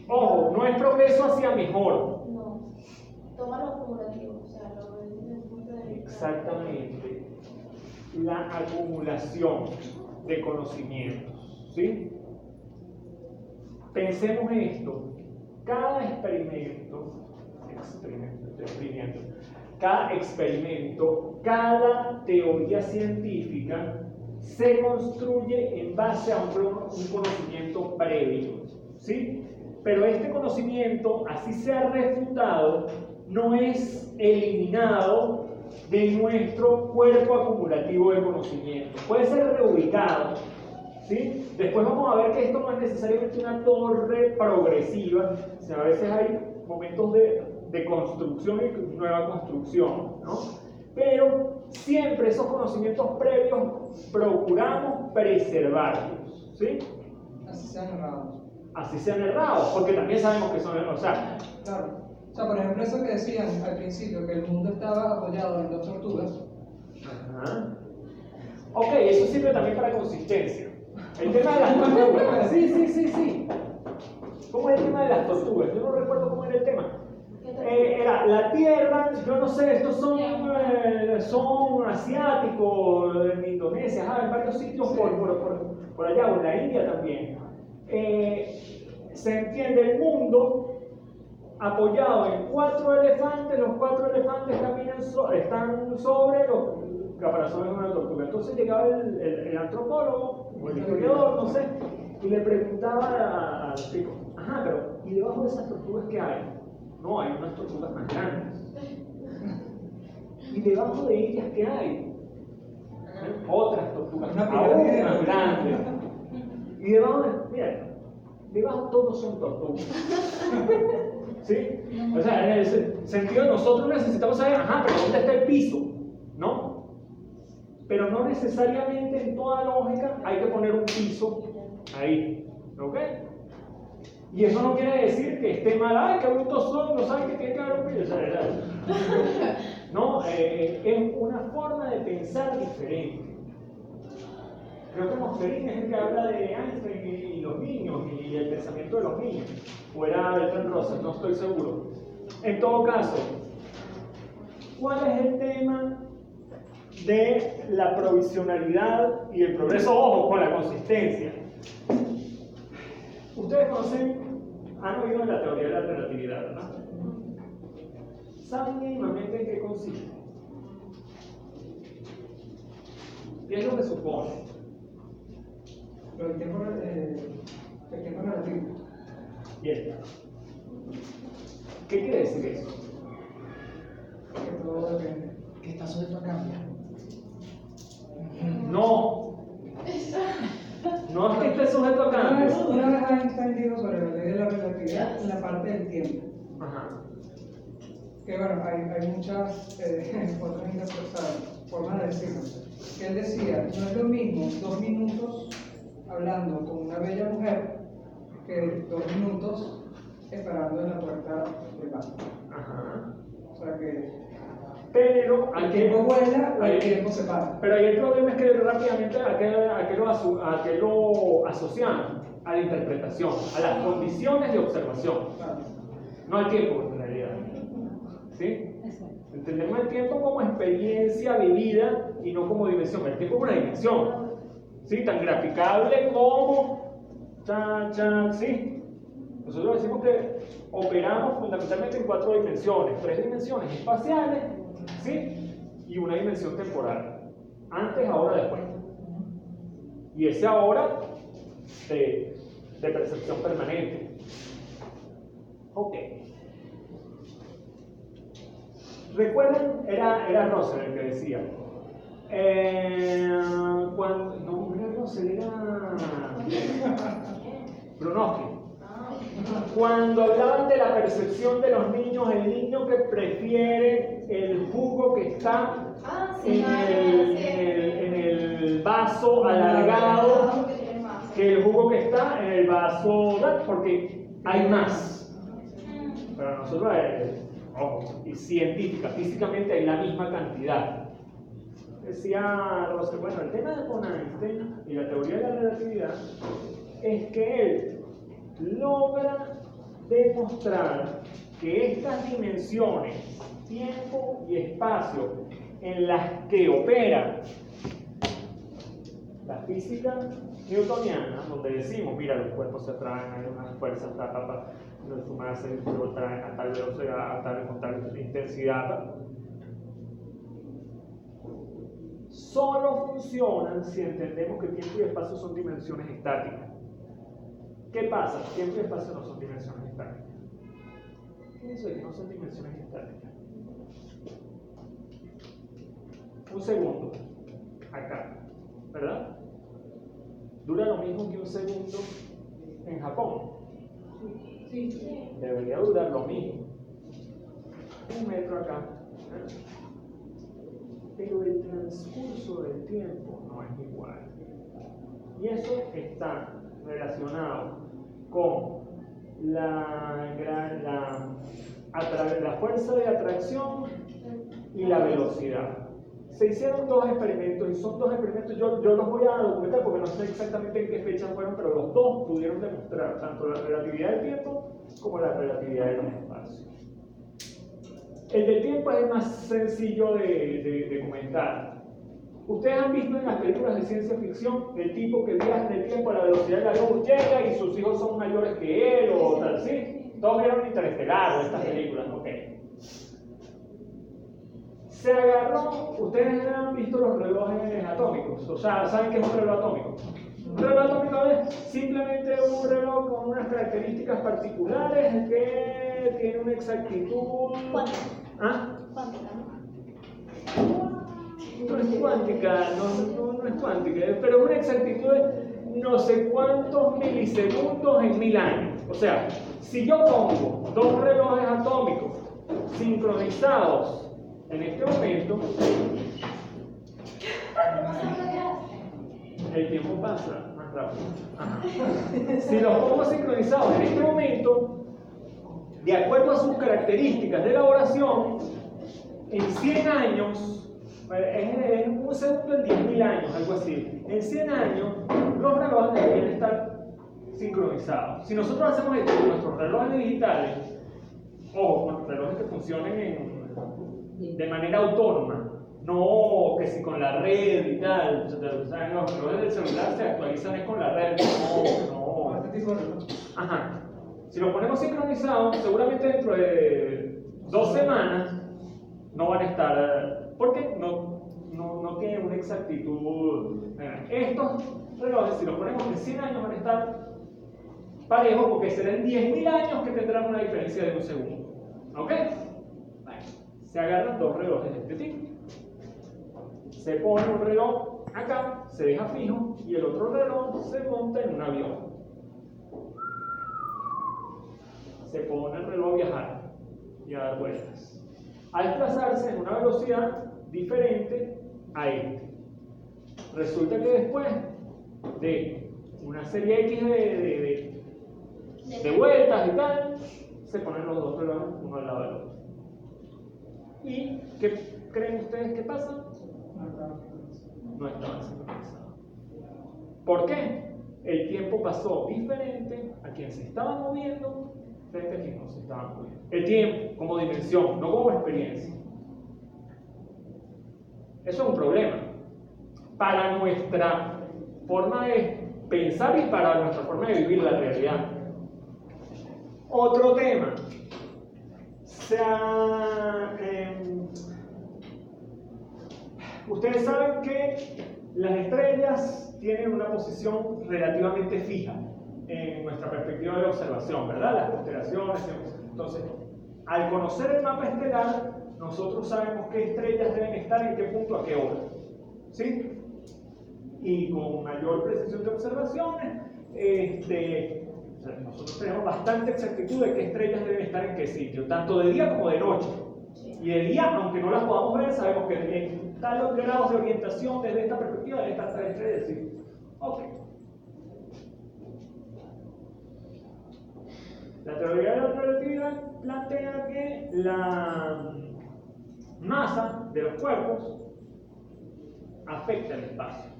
Speaker 2: Ojo, no es progreso hacia mejor.
Speaker 3: No. Toma lo acumulativo, o sea, lo ves desde el punto de vista.
Speaker 2: Exactamente. La acumulación de conocimientos, ¿sí? Pensemos en esto. Cada cada teoría científica se construye en base a un conocimiento previo, ¿sí? Pero este conocimiento, así sea refutado, no es eliminado de nuestro cuerpo acumulativo de conocimiento. Puede ser reubicado, ¿sí? Después vamos a ver que esto no es necesariamente una torre progresiva, sino a veces hay momentos de construcción y nueva construcción, ¿no? Pero siempre esos conocimientos previos procuramos preservarlos, ¿sí?
Speaker 1: Así sean errados.
Speaker 2: Así sean errados, porque también sabemos que son errados. O sea,
Speaker 1: Claro. O sea, por ejemplo, eso que decían al principio, que el mundo estaba apoyado en 2 tortugas.
Speaker 2: ajá. Ok, eso sirve también para consistencia. El tema de las tortugas. Sí. ¿Cómo es el tema de las tortugas? Yo no recuerdo cómo era el tema. era la Tierra, yo no sé, estos son asiáticos, en Indonesia, en varios sitios por allá, o en la India también. Se entiende el mundo apoyado en 4 elefantes, los 4 elefantes caminan están sobre los caparazones de una tortuga. Entonces llegaba el antropólogo, o el historiador, no sé, y le preguntaba al chico, ajá, pero ¿y debajo de esas tortugas qué hay? No, hay unas tortugas más grandes. ¿Y debajo de ellas qué hay? Otras tortugas aún más grandes. Y debajo mira, debajo todos son tortugas. ¿Sí? O sea, en el sentido de nosotros necesitamos saber, ajá, pero ¿dónde está el piso? ¿No? Pero no necesariamente en toda lógica hay que poner un piso ahí. ¿Ok? Y eso no quiere decir que esté mal, ay, qué brutos son, no saben que tiene que haber un piso. No, es una forma de pensar diferente. Creo que Mosferín es el que habla de Einstein y los niños y el pensamiento de los niños. O era Bertrand Russell, no estoy seguro. En todo caso, ¿cuál es el tema de la provisionalidad y el progreso? Ojo, con la consistencia. Ustedes han oído de la teoría de la relatividad, ¿verdad? ¿Saben mínimamente en qué consiste? ¿Qué es lo que supone?
Speaker 1: Pero el tiempo relativo.
Speaker 2: Bien. ¿Qué quiere decir eso?
Speaker 1: Que todo depende.
Speaker 5: Que está sujeto a cambiar.
Speaker 2: No. No es que esté sujeto a cambios.
Speaker 1: Una vez Einstein dijo sobre la ley de la relatividad en la parte del tiempo.
Speaker 2: Ajá.
Speaker 1: Que bueno, hay muchas otras formas de decirlo. Que él decía, no es lo mismo 2 minutos hablando con una bella mujer que 2 minutos esperando en la puerta del banco.
Speaker 2: Ajá.
Speaker 1: O sea que
Speaker 2: Pero
Speaker 1: el tiempo vuela o el tiempo se para.
Speaker 2: Pero ahí el problema es que rápidamente a qué lo asociamos a la interpretación, a las condiciones de observación,
Speaker 1: Claro.
Speaker 2: no al tiempo en realidad. ¿Sí?
Speaker 4: Exacto.
Speaker 2: Entendemos el tiempo como experiencia vivida y no como dimensión. El tiempo es una dimensión, ¿sí? Tan graficable como ¿sí? Nosotros decimos que operamos fundamentalmente en 4 dimensiones, 3 dimensiones espaciales, ¿sí? Y una dimensión temporal. Antes, ahora, después. Y ese ahora de percepción permanente. Ok. ¿Recuerdan? Era Russell el que decía. No era Russell, era Brunowski. Cuando hablaban de la percepción de los niños, el niño que prefiere el jugo que está en el vaso alargado que el jugo que está en el vaso, porque hay más. Para nosotros, ojo, y científica, físicamente hay la misma cantidad. Decía Russell, bueno, el tema de con Einstein y la teoría de la relatividad es que él logra demostrar que estas dimensiones, tiempo y espacio, en las que opera la física newtoniana, donde decimos, mira, los cuerpos se atraen, hay unas fuerzas, los humanos se atraen a tal velocidad, con tal intensidad, solo funcionan si entendemos que tiempo y espacio son dimensiones estáticas. ¿Qué pasa? Tiempo y espacio no son dimensiones estáticas. ¿Qué es eso de que no son dimensiones estáticas? Un segundo, acá, ¿verdad? Dura lo mismo que un segundo en Japón.
Speaker 4: Sí.
Speaker 2: Debería durar lo mismo. 1 metro acá. Pero el transcurso del tiempo no es igual. Y eso está relacionado con la fuerza de atracción y la velocidad. Se hicieron 2 experimentos, y son 2 experimentos, yo los voy a documentar porque no sé exactamente en qué fecha fueron, pero los 2 pudieron demostrar tanto la relatividad del tiempo como la relatividad del espacio. El del tiempo es el más sencillo de comentar. Ustedes han visto en las películas de ciencia ficción el tipo que viaja en el tiempo a la velocidad de la luz, llega y sus hijos son mayores que él o tal, ¿sí? Todos vieron Interestelar o estas películas, ok. Se agarró, ustedes han visto los relojes atómicos, o sea, ¿saben qué es un reloj atómico? Un reloj atómico es simplemente un reloj con unas características particulares que tiene una exactitud... ¿Ah? No es cuántica, no es cuántica, pero una exactitud de no sé cuántos milisegundos en 1000 años. O sea, si yo pongo dos relojes atómicos sincronizados en este momento, el tiempo pasa más rápido. Ajá. Si los pongo sincronizados en este momento, de acuerdo a sus características de elaboración, en 100 años, es un segundo en 10.000 años, algo así. En 100 años, los relojes deberían estar sincronizados. Si nosotros hacemos esto con nuestros relojes digitales, o con relojes que funcionen de manera autónoma, no que si con la red y tal, los relojes del celular se actualizan con la red, no. Ajá. Si los ponemos sincronizados, seguramente dentro de 2 semanas no van a estar, porque no tienen una exactitud. Estos relojes, si los ponemos en 100 años, van a estar parejos porque serán 10.000 años que tendrán una diferencia de un segundo. ¿Ok? Bueno, se agarran dos relojes de este tipo. Se pone un reloj acá, se deja fijo, y el otro reloj se monta en un avión. Se pone el reloj a viajar y a dar vueltas, a desplazarse en una velocidad diferente a este. Resulta que después de una serie X de vueltas y tal, se ponen los dos relojes uno al lado del otro. ¿Y qué creen ustedes que pasa? No estaban sincronizados. ¿Por qué? El tiempo pasó diferente a quien se estaba moviendo frente a quien no se estaba moviendo. El tiempo como dimensión, no como experiencia. Eso es un problema para nuestra forma de pensar y para nuestra forma de vivir la realidad. Otro tema. Ustedes saben que las estrellas tienen una posición relativamente fija en nuestra perspectiva de observación, ¿verdad? Las constelaciones. Entonces, al conocer el mapa estelar, nosotros sabemos qué estrellas deben estar en qué punto a qué hora. ¿Sí? Y con mayor precisión de observaciones, nosotros tenemos bastante exactitud de qué estrellas deben estar en qué sitio, tanto de día como de noche. Y de día, aunque no las podamos ver, sabemos que en tales grados de orientación desde esta perspectiva de estas tres estrellas. ¿Sí? Ok. La teoría de la relatividad plantea que la masa de los cuerpos afecta el espacio.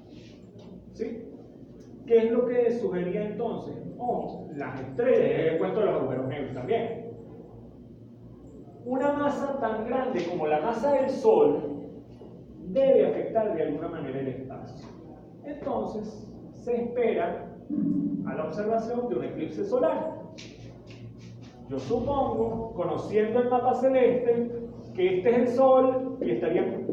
Speaker 2: ¿Sí? ¿Qué es lo que sugería entonces? Las estrellas, el cuento de los agujeros negros también. Una masa tan grande como la masa del Sol debe afectar de alguna manera el espacio. Entonces, se espera a la observación de un eclipse solar. Yo supongo, conociendo el mapa celeste, que este es el Sol y estarían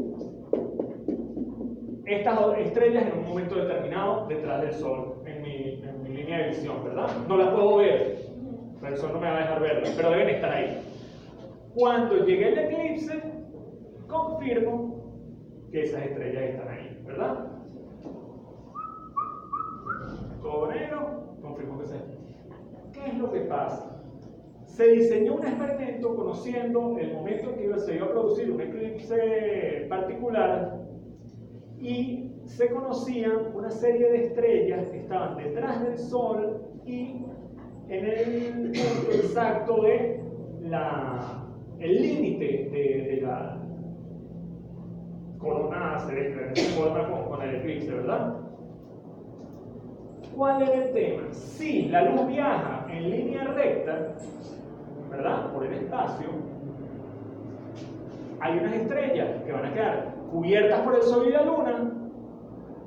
Speaker 2: estas estrellas en un momento determinado detrás del Sol, en mi línea de visión, ¿verdad? No las puedo ver, el Sol no me va a dejar verlas, pero deben estar ahí. Cuando llegue el eclipse, confirmo que esas estrellas están ahí, ¿verdad? Todo negro, confirmo que se están. ¿Qué es lo que pasa? Se diseñó un experimento conociendo el momento en que se iba a producir un eclipse particular y se conocían una serie de estrellas que estaban detrás del Sol y en el punto exacto de el límite de la corona celeste, que se forma con el eclipse, ¿verdad? ¿Cuál era el tema? Si la luz viaja en línea recta, ¿verdad? Por el espacio, hay unas estrellas que van a quedar cubiertas por el Sol y la Luna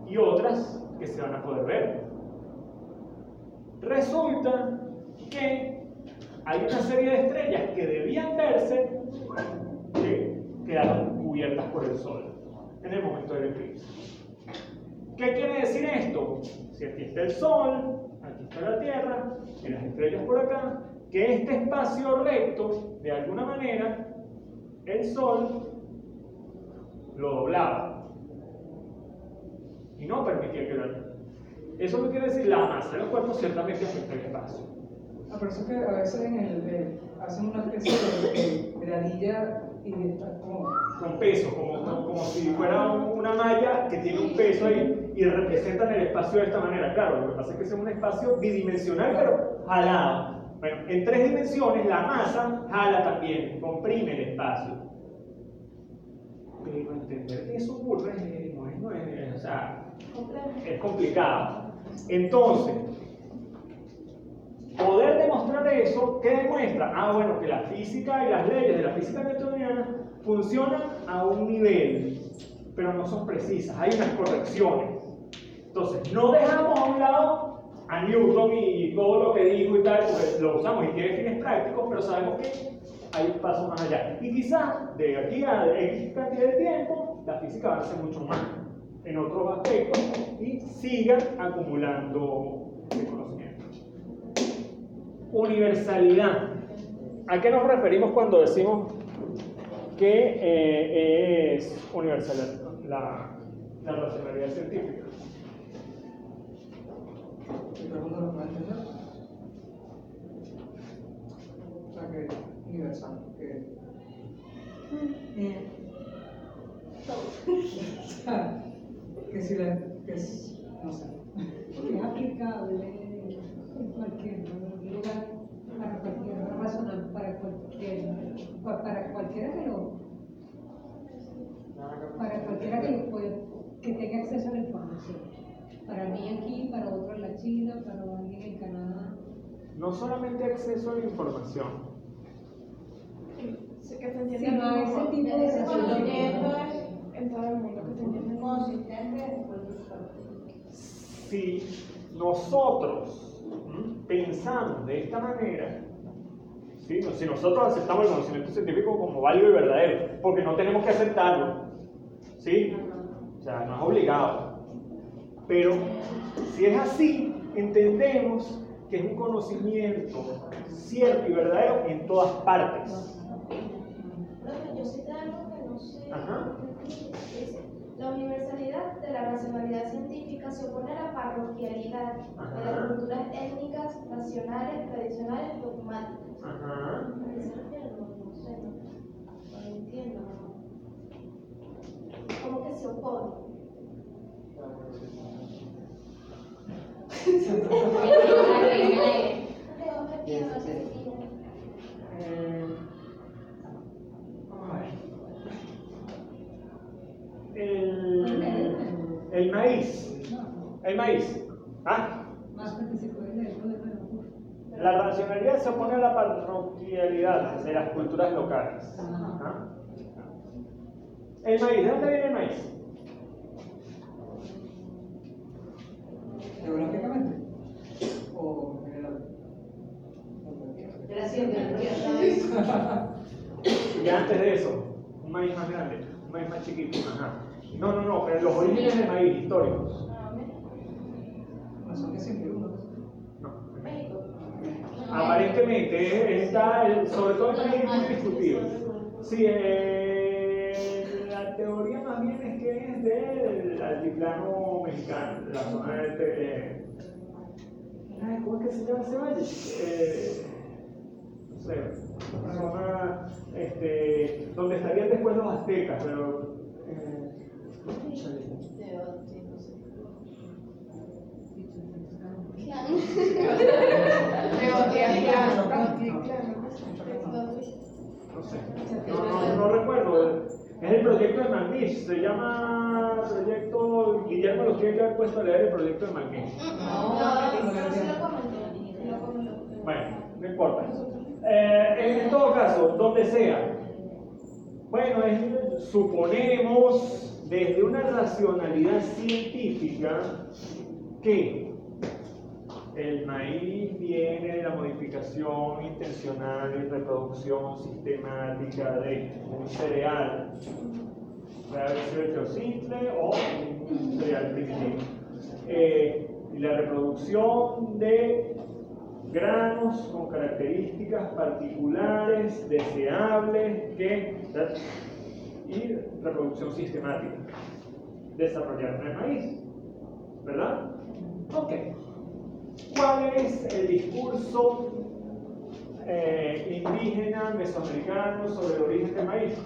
Speaker 2: y otras que se van a poder ver. Resulta que hay una serie de estrellas que debían verse que quedaron cubiertas por el Sol en el momento del eclipse. ¿Qué quiere decir esto? Si aquí está el Sol, aquí está la Tierra y las estrellas por acá, que este espacio recto, de alguna manera, el Sol lo doblaba y no permitía que lo haga. Eso no quiere decir la masa de los cuerpos ciertamente afecta el espacio.
Speaker 1: Por eso es que a veces hacen una especie de anilla y está como...
Speaker 2: Con peso, como si fuera una malla que tiene un peso ahí y representan el espacio de esta manera. Claro, lo que pasa es que es un espacio bidimensional, pero jalado. Bueno, en 3 dimensiones la masa jala también, comprime el espacio. Pero entender que eso ocurre o sea, es complicado. Entonces, poder demostrar eso, ¿qué demuestra? Ah, bueno, que la física y las leyes de la física newtoniana funcionan a un nivel, pero no son precisas, hay unas correcciones. Entonces, no dejamos a un lado a Newton y todo lo que dijo y tal, porque lo usamos y tiene fines prácticos, pero sabemos que hay un paso más allá. Y quizás de aquí a X cantidad de tiempo, la física avance mucho más en otros aspectos y siga acumulando conocimiento. Universalidad. ¿A qué nos referimos cuando decimos que es universal la racionalidad científica?
Speaker 1: ¿Y todo el mundo lo puede entender? O sea, que es universal, que si la... que es... no sé.
Speaker 4: Es aplicable en cualquier lugar, para cualquier razón, para cualquiera que tenga acceso a la información. Para mí aquí, para otro en la China, para alguien en Canadá.
Speaker 2: No solamente acceso a la información.
Speaker 3: Sí, que se entiende
Speaker 4: Sí, no, ese tipo de
Speaker 3: ese
Speaker 4: sensación.
Speaker 3: conocimiento en todo el mundo, que se entiende
Speaker 4: Consistente.
Speaker 2: Si nosotros pensamos de esta manera, ¿sí? Si nosotros aceptamos el conocimiento científico como válido y verdadero, porque no tenemos que aceptarlo, ¿sí? O sea, no es obligado. Pero si es así, entendemos que es un conocimiento cierto y verdadero en todas partes.
Speaker 3: Yo cité algo que no sé.
Speaker 2: Ajá.
Speaker 3: Dice, la universalidad de la racionalidad científica se opone a la parroquialidad de las culturas étnicas, nacionales, tradicionales y dogmáticas.
Speaker 2: Ajá.
Speaker 3: ¿A qué se refiere? No sé, no entiendo. ¿Cómo que se opone?
Speaker 2: El maíz. El maíz. ¿Ah?
Speaker 4: Más porque se puede leer lo de nuevo.
Speaker 2: La racionalidad se opone a la parroquialidad de las culturas locales. ¿Ah? El maíz, ¿de dónde viene el maíz?
Speaker 1: ¿Geográficamente? ¿O en general?
Speaker 4: De la ciencia.
Speaker 2: Y antes de eso, un maíz más grande, un maíz más chiquito. Ajá. No, pero los orígenes del maíz históricos.
Speaker 1: No son que siempre uno.
Speaker 2: No.
Speaker 3: México.
Speaker 2: Aparentemente está, sobre todo el maíz muy discutido. Sí, la teoría más bien es que es del altiplano mexicano, de la zona de ¿cómo es que se llama ese valle? No sé, una zona donde estarían después los aztecas, pero no sé, no recuerdo. Es el proyecto de Magnish, se llama proyecto. Guillermo los tiene que haber puesto a leer el proyecto de Magnish.
Speaker 3: No, sí lo comentó.
Speaker 2: Bueno, no importa. En todo caso, donde sea, Bueno, suponemos desde una racionalidad científica que el maíz viene de la modificación intencional y reproducción sistemática de un cereal, puede haber sido el teocitle o un cereal primitivo. Y la reproducción de granos con características particulares, deseables, y reproducción sistemática desarrollaron el maíz, ¿verdad? Ok. ¿Cuál es el discurso indígena mesoamericano sobre el origen del maíz?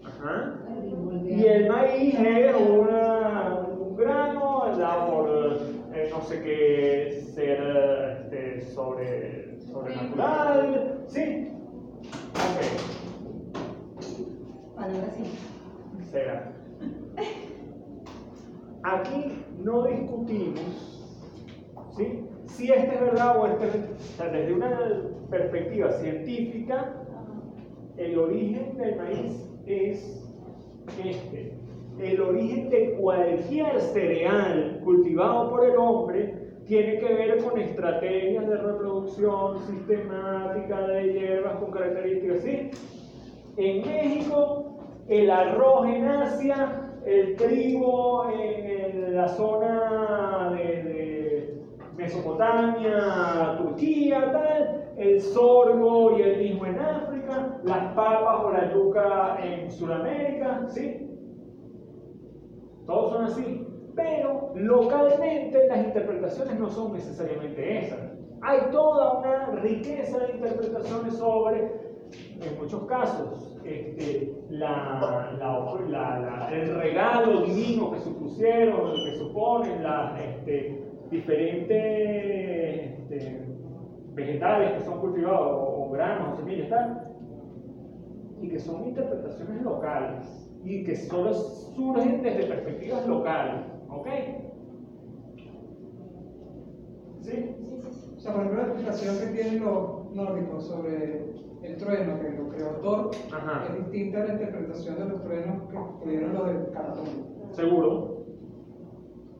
Speaker 2: Ajá. Y el maíz es un grano dado por no sé qué ser sobrenatural. ¿Sí? Ok.
Speaker 4: Ahora sí.
Speaker 2: Será. Aquí no discutimos, ¿sí?, si este es verdad o este es verdad. O sea, desde una perspectiva científica, el origen del maíz es este. El origen de cualquier cereal cultivado por el hombre tiene que ver con estrategias de reproducción sistemática de hierbas con características, ¿sí? En México, el arroz en Asia, el trigo en la zona de Mesopotamia, Turquía, tal, el sorgo y el mismo en África, las papas o la yuca en Sudamérica, ¿sí? Todos son así, pero localmente las interpretaciones no son necesariamente esas. Hay toda una riqueza de interpretaciones sobre, en muchos casos, el regalo divino que supusieron, que suponen las diferentes vegetales que son cultivados, o granos, o semillas, tal, y que son interpretaciones locales y que solo surgen desde perspectivas locales, ¿ok? ¿Sí?
Speaker 1: O sea, por ejemplo, la explicación que tienen los nórdicos sobre el trueno que lo creó Thor es distinta a la interpretación de los truenos que tuvieron los del Caratón.
Speaker 2: ¿Seguro?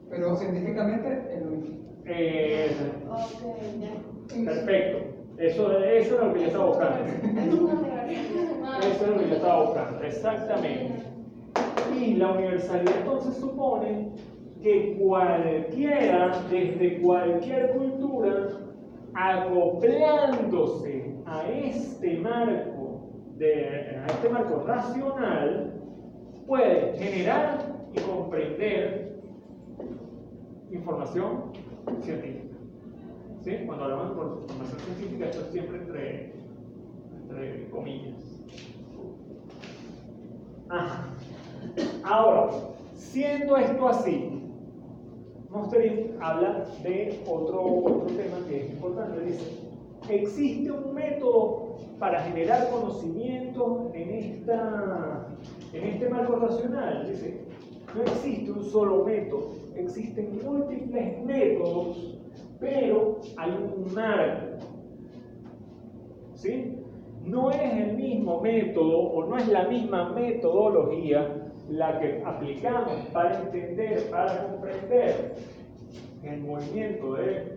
Speaker 1: Pero científicamente es lo mismo.
Speaker 2: Perfecto. Eso es lo que yo estaba buscando. Eso es lo que yo estaba buscando, exactamente. Y la universalidad entonces supone que cualquiera, desde cualquier cultura, acoplándose a este marco racional, puede generar y comprender información científica. ¿Sí? Cuando hablamos de información científica, esto es siempre entre comillas. Ajá. Ahora, siendo esto así, Mosterin habla de otro tema que es importante. Dice, ¿existe un método para generar conocimiento en este marco racional? Dice, no existe un solo método, existen múltiples métodos, pero hay un marco. ¿Sí? No es el mismo método o no es la misma metodología la que aplicamos para entender, para comprender el movimiento de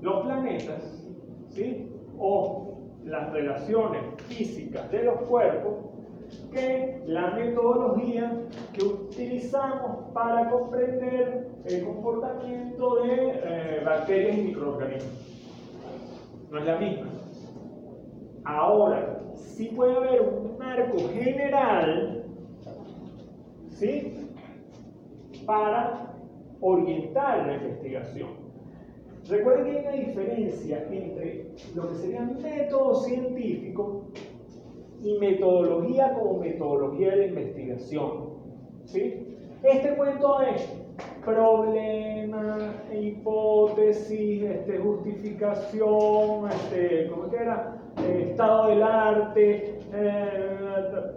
Speaker 2: los planetas, ¿sí?, o las relaciones físicas de los cuerpos, que la metodología que utilizamos para comprender el comportamiento de bacterias y microorganismos. No es la misma. Ahora, sí puede haber un marco general, ¿sí?, para orientar la investigación. Recuerden que hay una diferencia entre lo que sería método científico y metodología como metodología de la investigación, ¿sí? Este cuento es problema, hipótesis, justificación, ¿cómo que era? Estado del arte,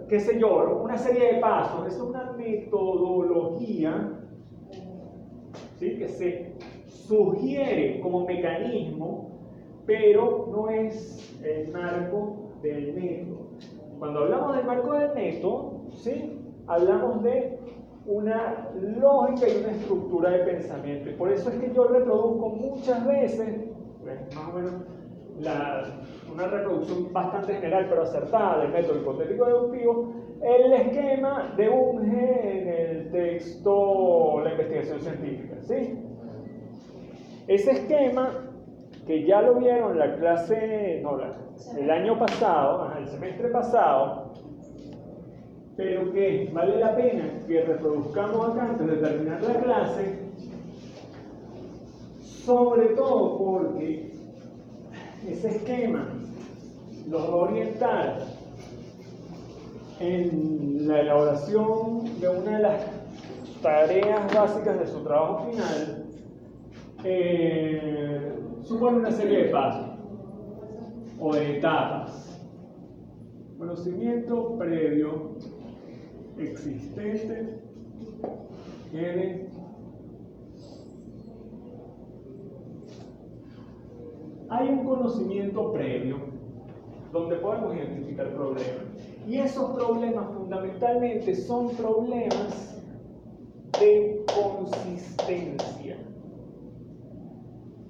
Speaker 2: qué sé yo, una serie de pasos. Es una metodología, ¿sí?, que se sugiere como mecanismo, pero no es el marco del método. Cuando hablamos del marco del método, ¿sí? Hablamos de una lógica y una estructura de pensamiento. Y por eso es que yo reproduzco muchas veces, más o menos, una reproducción bastante general pero acertada del método hipotético deductivo, el esquema de Bunge en el texto La investigación científica, ¿sí? Ese esquema, que ya lo vieron en la clase, el año pasado, el semestre pasado, pero que vale la pena que reproduzcamos acá antes de terminar la clase, sobre todo porque ese esquema los va a orientar en la elaboración de una de las tareas básicas de su trabajo final. Supone una serie de pasos o de etapas. Conocimiento previo existente N. Hay un conocimiento previo donde podemos identificar problemas. Y esos problemas fundamentalmente son problemas de consistencia.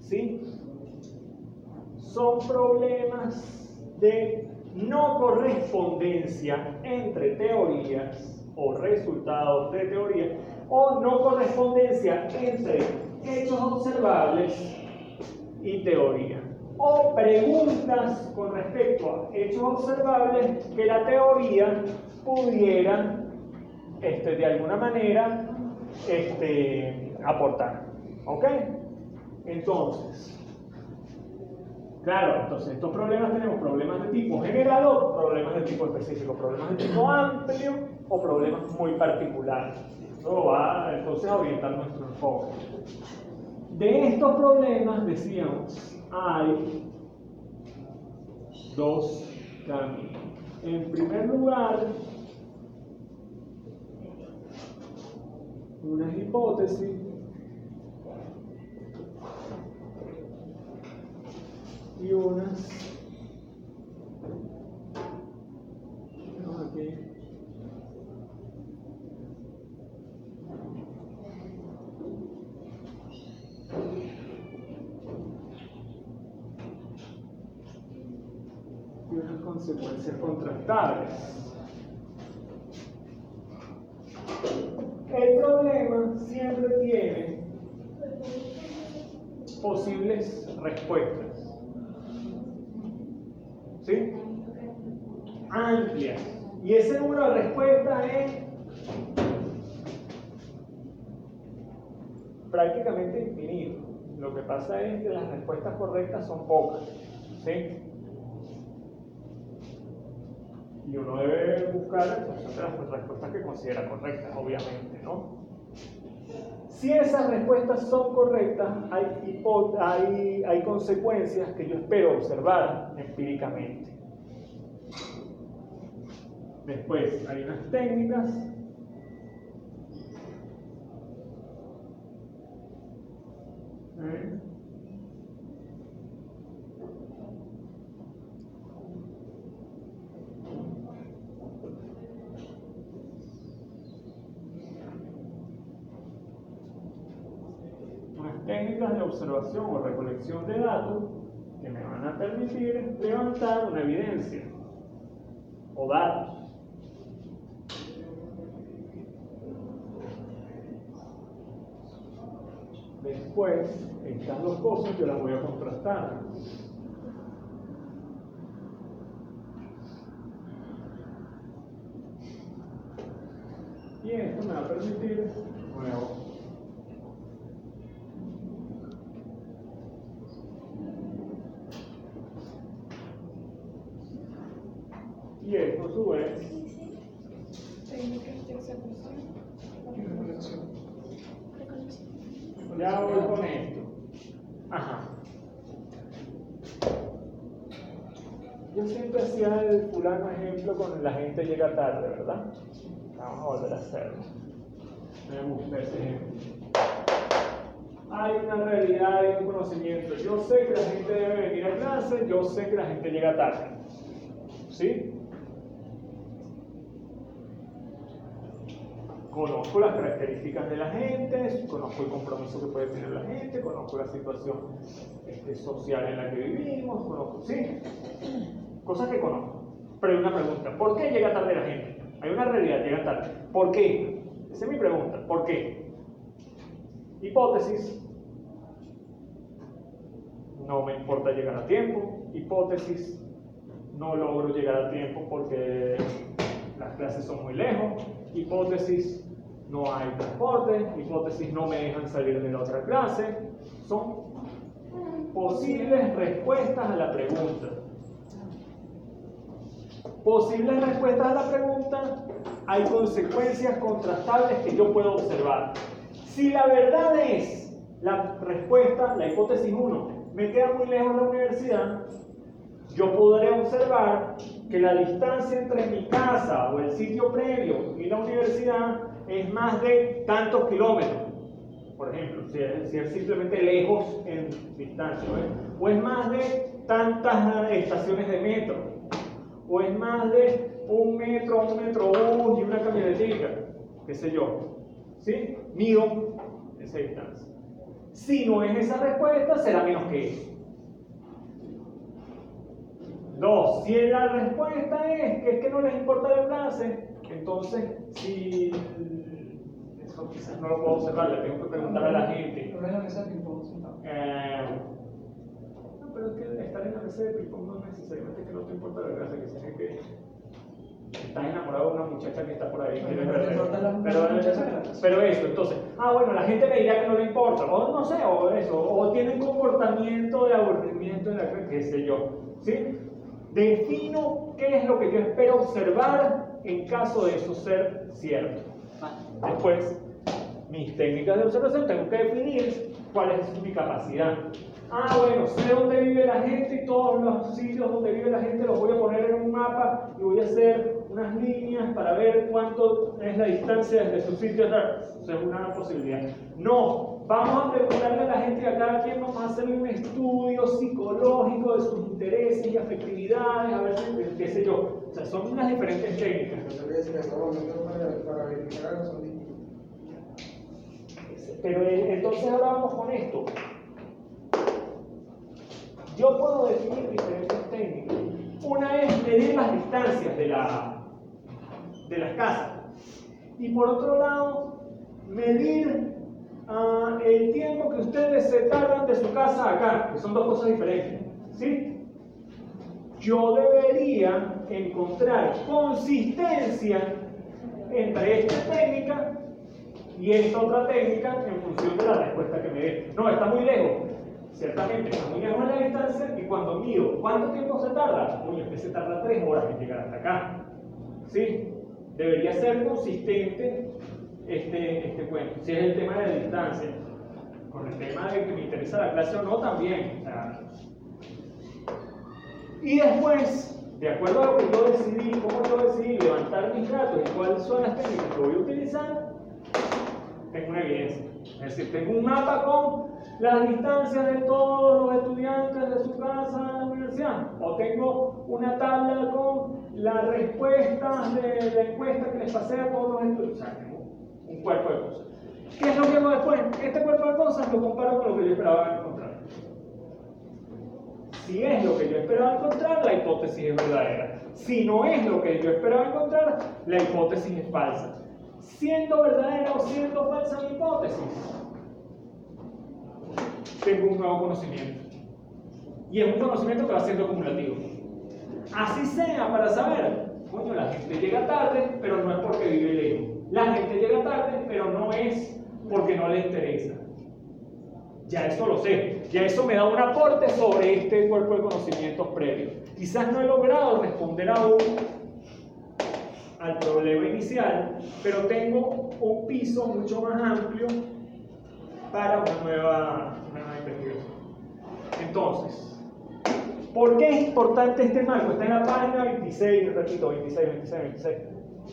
Speaker 2: ¿Sí? Son problemas de no correspondencia entre teorías o resultados de teoría, o no correspondencia entre hechos observables y teoría, o preguntas con respecto a hechos observables que la teoría pudiera de alguna manera aportar. ¿Ok? Entonces, claro, estos problemas tenemos problemas de tipo general o problemas de tipo específico, problemas de tipo amplio o problemas muy particulares. Eso va entonces a orientar nuestro enfoque. De estos problemas, decíamos, hay dos caminos. En primer lugar, unas hipótesis y unas aquí. Y unas consecuencias contrastables. El problema siempre tiene posibles respuestas. ¿Sí? Amplias. Y ese número de respuestas es prácticamente infinito. Lo que pasa es que las respuestas correctas son pocas. ¿Sí? Y uno debe buscar en función de las respuestas que considera correctas, obviamente, ¿no? Si esas respuestas son correctas, hay consecuencias que yo espero observar empíricamente. Después hay unas técnicas técnicas de observación o recolección de datos que me van a permitir levantar una evidencia o datos. Después, estas dos cosas yo las voy a contrastar. Y esto me va a permitir, nuevo, y esto a su vez ya voy con esto. Ajá. Yo siempre hacía el fulano ejemplo con la gente llega tarde, ¿verdad? Vamos a volver a hacerlo. Me gusta ese ejemplo. hay una realidad, hay un conocimiento. Yo sé que la gente debe venir a clase, yo sé que la gente llega tarde. ¿Sí? Conozco las características de la gente, conozco el compromiso que puede tener la gente, conozco la situación social en la que vivimos, conozco, ¿sí? Cosas que conozco. Pero hay una pregunta, ¿por qué llega tarde la gente? Hay una realidad, llega tarde. ¿Por qué? Esa es mi pregunta, ¿por qué? Hipótesis, no me importa llegar a tiempo. Hipótesis, no logro llegar a tiempo porque las clases son muy lejos. Hipótesis, no hay transporte. Hipótesis, no me dejan salir de la otra clase. Son posibles respuestas a la pregunta. Posibles respuestas a la pregunta, hay consecuencias contrastables que yo puedo observar. Si la verdad es la respuesta, la hipótesis 1, me queda muy lejos de la universidad, yo podré observar que la distancia entre mi casa o el sitio previo y la universidad es más de tantos kilómetros. Por ejemplo, si es simplemente lejos en distancia, o es más de tantas estaciones de metro, o es más de un metrobús y una camionetica, qué sé yo. ¿Sí? Mido esa distancia. Si no es esa respuesta, será menos que eso. 2. Si la respuesta es que no les importa la clase, entonces, si eso quizás no lo puedo observar, le tengo que preguntar a la gente.
Speaker 1: Pero en la mesa de ping-pong sentado.
Speaker 2: No, pero es que estar en la mesa de ping-pong no es necesariamente que no te importa la clase, que sea que estás enamorado de una muchacha que está por ahí. Pero eso, entonces, bueno, la gente me dirá que no le importa, o no sé, o eso, o tiene un comportamiento de aburrimiento en la clase, qué sé yo. ¿Sí? Defino qué es lo que yo espero observar en caso de eso ser cierto. Después, mis técnicas de observación, tengo que definir cuál es mi capacidad. Bueno, sé dónde vive la gente y todos los sitios donde vive la gente los voy a poner en un mapa y voy a hacer unas líneas para ver cuánto es la distancia desde su sitio. Eso es una posibilidad. No, vamos a preguntarle a la gente, a cada quien vamos a hacerle un estudio psicológico de sus intereses y afectividades, a ver si, qué sé yo. O sea, son unas diferentes técnicas.
Speaker 5: Para verificar son distintos.
Speaker 2: Pero entonces ahora vamos con esto. Yo puedo definir diferentes técnicas. Una es medir las distancias de las casas. Y por otro lado, medir el tiempo que ustedes se tardan de su casa a acá, que son dos cosas diferentes. ¿Sí? Yo debería encontrar consistencia entre esta técnica y esta otra técnica en función de la respuesta que me dé. No, está muy lejos. Ciertamente, está muy lejos de la distancia y cuando mido, ¿cuánto tiempo se tarda? Uy, este se tarda 3 horas en llegar hasta acá. ¿Sí? Debería ser consistente este cuento. Si es el tema de la distancia, con el tema de que me interesa la clase o no también. Y después, de acuerdo a lo que yo decidí, cómo yo decidí levantar mis datos y cuáles son las técnicas que voy a utilizar, tengo una evidencia. Es decir, tengo un mapa con las distancias de todos los estudiantes de su casa a la universidad. O tengo una tabla con las respuestas de la encuesta que les pasé a todos los estudiantes. O sea, tengo un cuerpo de cosas. ¿Qué es lo que hago después? Este cuerpo de cosas lo comparo con lo que yo esperaba encontrar. Si es lo que yo esperaba encontrar, la hipótesis es verdadera. Si no es lo que yo esperaba encontrar, la hipótesis es falsa. Siendo verdadera o siendo falsa mi hipótesis, tengo un nuevo conocimiento. Y es un conocimiento que va siendo acumulativo. Así sea para saber, coño, la gente llega tarde, pero no es porque vive lejos. La gente llega tarde, pero no es porque no le interesa. Ya eso lo sé. Ya eso me da un aporte sobre este cuerpo de conocimientos previos. Quizás no he logrado responder aún al problema inicial, pero tengo un piso mucho más amplio para una nueva investigación. Entonces, ¿por qué es importante este marco? Está en la página 26, repito, 26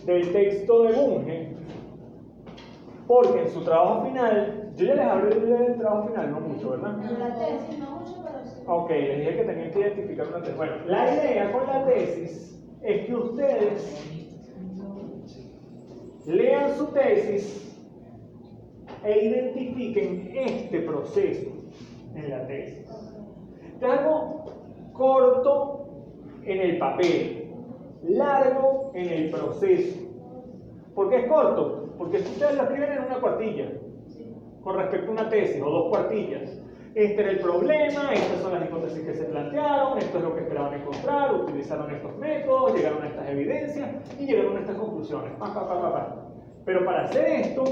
Speaker 2: del texto de Bunge, porque en su trabajo final Yo ya les hablé del trabajo final, no mucho, ¿verdad?
Speaker 3: La tesis no mucho, pero sí.
Speaker 2: Ok, les dije que tenían que identificar una tesis. Bueno, la idea con la tesis es que ustedes lean su tesis e identifiquen este proceso en la tesis. Es algo corto en el papel, largo en el proceso. ¿Por qué es corto? Porque si ustedes lo escriben en una cuartilla, con respecto a una tesis, o 2 cuartillas. Este era el problema, estas son las hipótesis que se plantearon, esto es lo que esperaban encontrar, utilizaron estos métodos, llegaron a estas evidencias y llegaron a estas conclusiones. Pero para hacer esto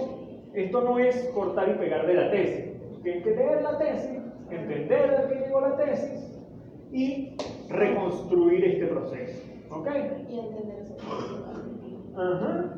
Speaker 2: no es cortar y pegar de la tesis. Tienen que leer la tesis, entender de qué llegó la tesis y reconstruir este proceso. ¿Ok?
Speaker 3: Y entender eso.
Speaker 2: Ajá.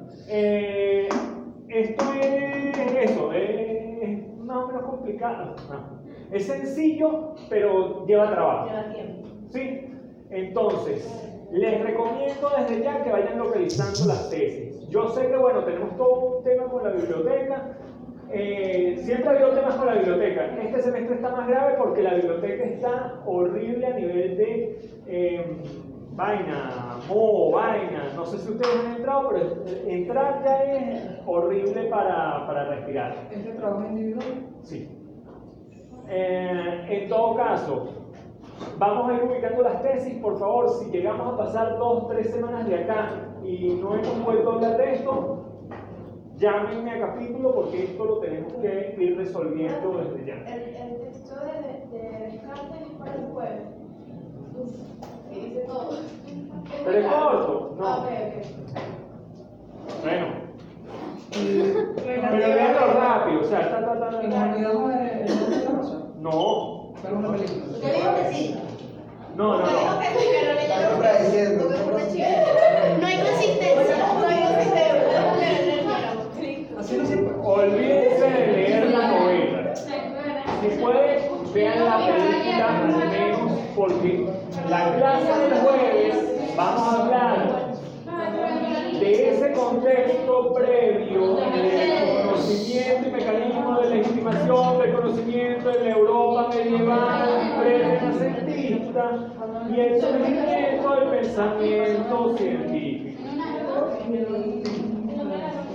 Speaker 2: Esto es eso, es más o menos complicado. No. Es sencillo, pero lleva trabajo.
Speaker 3: Lleva tiempo.
Speaker 2: ¿Sí? Entonces, les recomiendo desde ya que vayan localizando las tesis. Yo sé que, bueno, tenemos todo un tema con la biblioteca. Siempre ha habido temas con la biblioteca. Este semestre está más grave porque la biblioteca está horrible a nivel de vaina, no sé si ustedes han entrado, pero entrar ya es horrible para respirar.
Speaker 1: ¿Es de trabajo individual?
Speaker 2: Sí. En todo caso, vamos a ir ubicando las tesis, por favor. Si llegamos a pasar 2 o 3 semanas de acá y no hemos vuelto a hablar de esto, llámenme a capítulo porque esto lo tenemos que ir resolviendo desde ya.
Speaker 3: El texto de Descartes es para el jueves. Y dice todo.
Speaker 2: Pero es corto, no.
Speaker 3: Ah, ok.
Speaker 2: Bueno. Pero veanlo rápido, o sea,
Speaker 1: ¿Y nos olvidamos de la rosa?
Speaker 2: No.
Speaker 1: ¿Cuál es una película?
Speaker 3: Yo digo que sí.
Speaker 2: No.
Speaker 3: Yo digo que sí, pero le
Speaker 5: Está
Speaker 3: llamo
Speaker 5: contradiciendo,
Speaker 3: porque
Speaker 5: está
Speaker 3: es una
Speaker 5: contradiciendo.
Speaker 3: no hay consistencia. No hay consistencia.
Speaker 1: Así no se puede.
Speaker 2: Olvídense de leer la novela. Si pueden, vean la película al menos, porque la clase del jueves vamos a hablar de ese contexto previo de conocimiento y mecanismo de legitimación del conocimiento en la Europa medieval pre-renacentista y el surgimiento del pensamiento científico.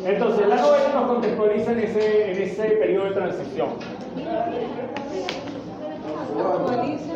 Speaker 2: Entonces, la novela nos contextualiza en ese periodo de transición.
Speaker 4: Actualiza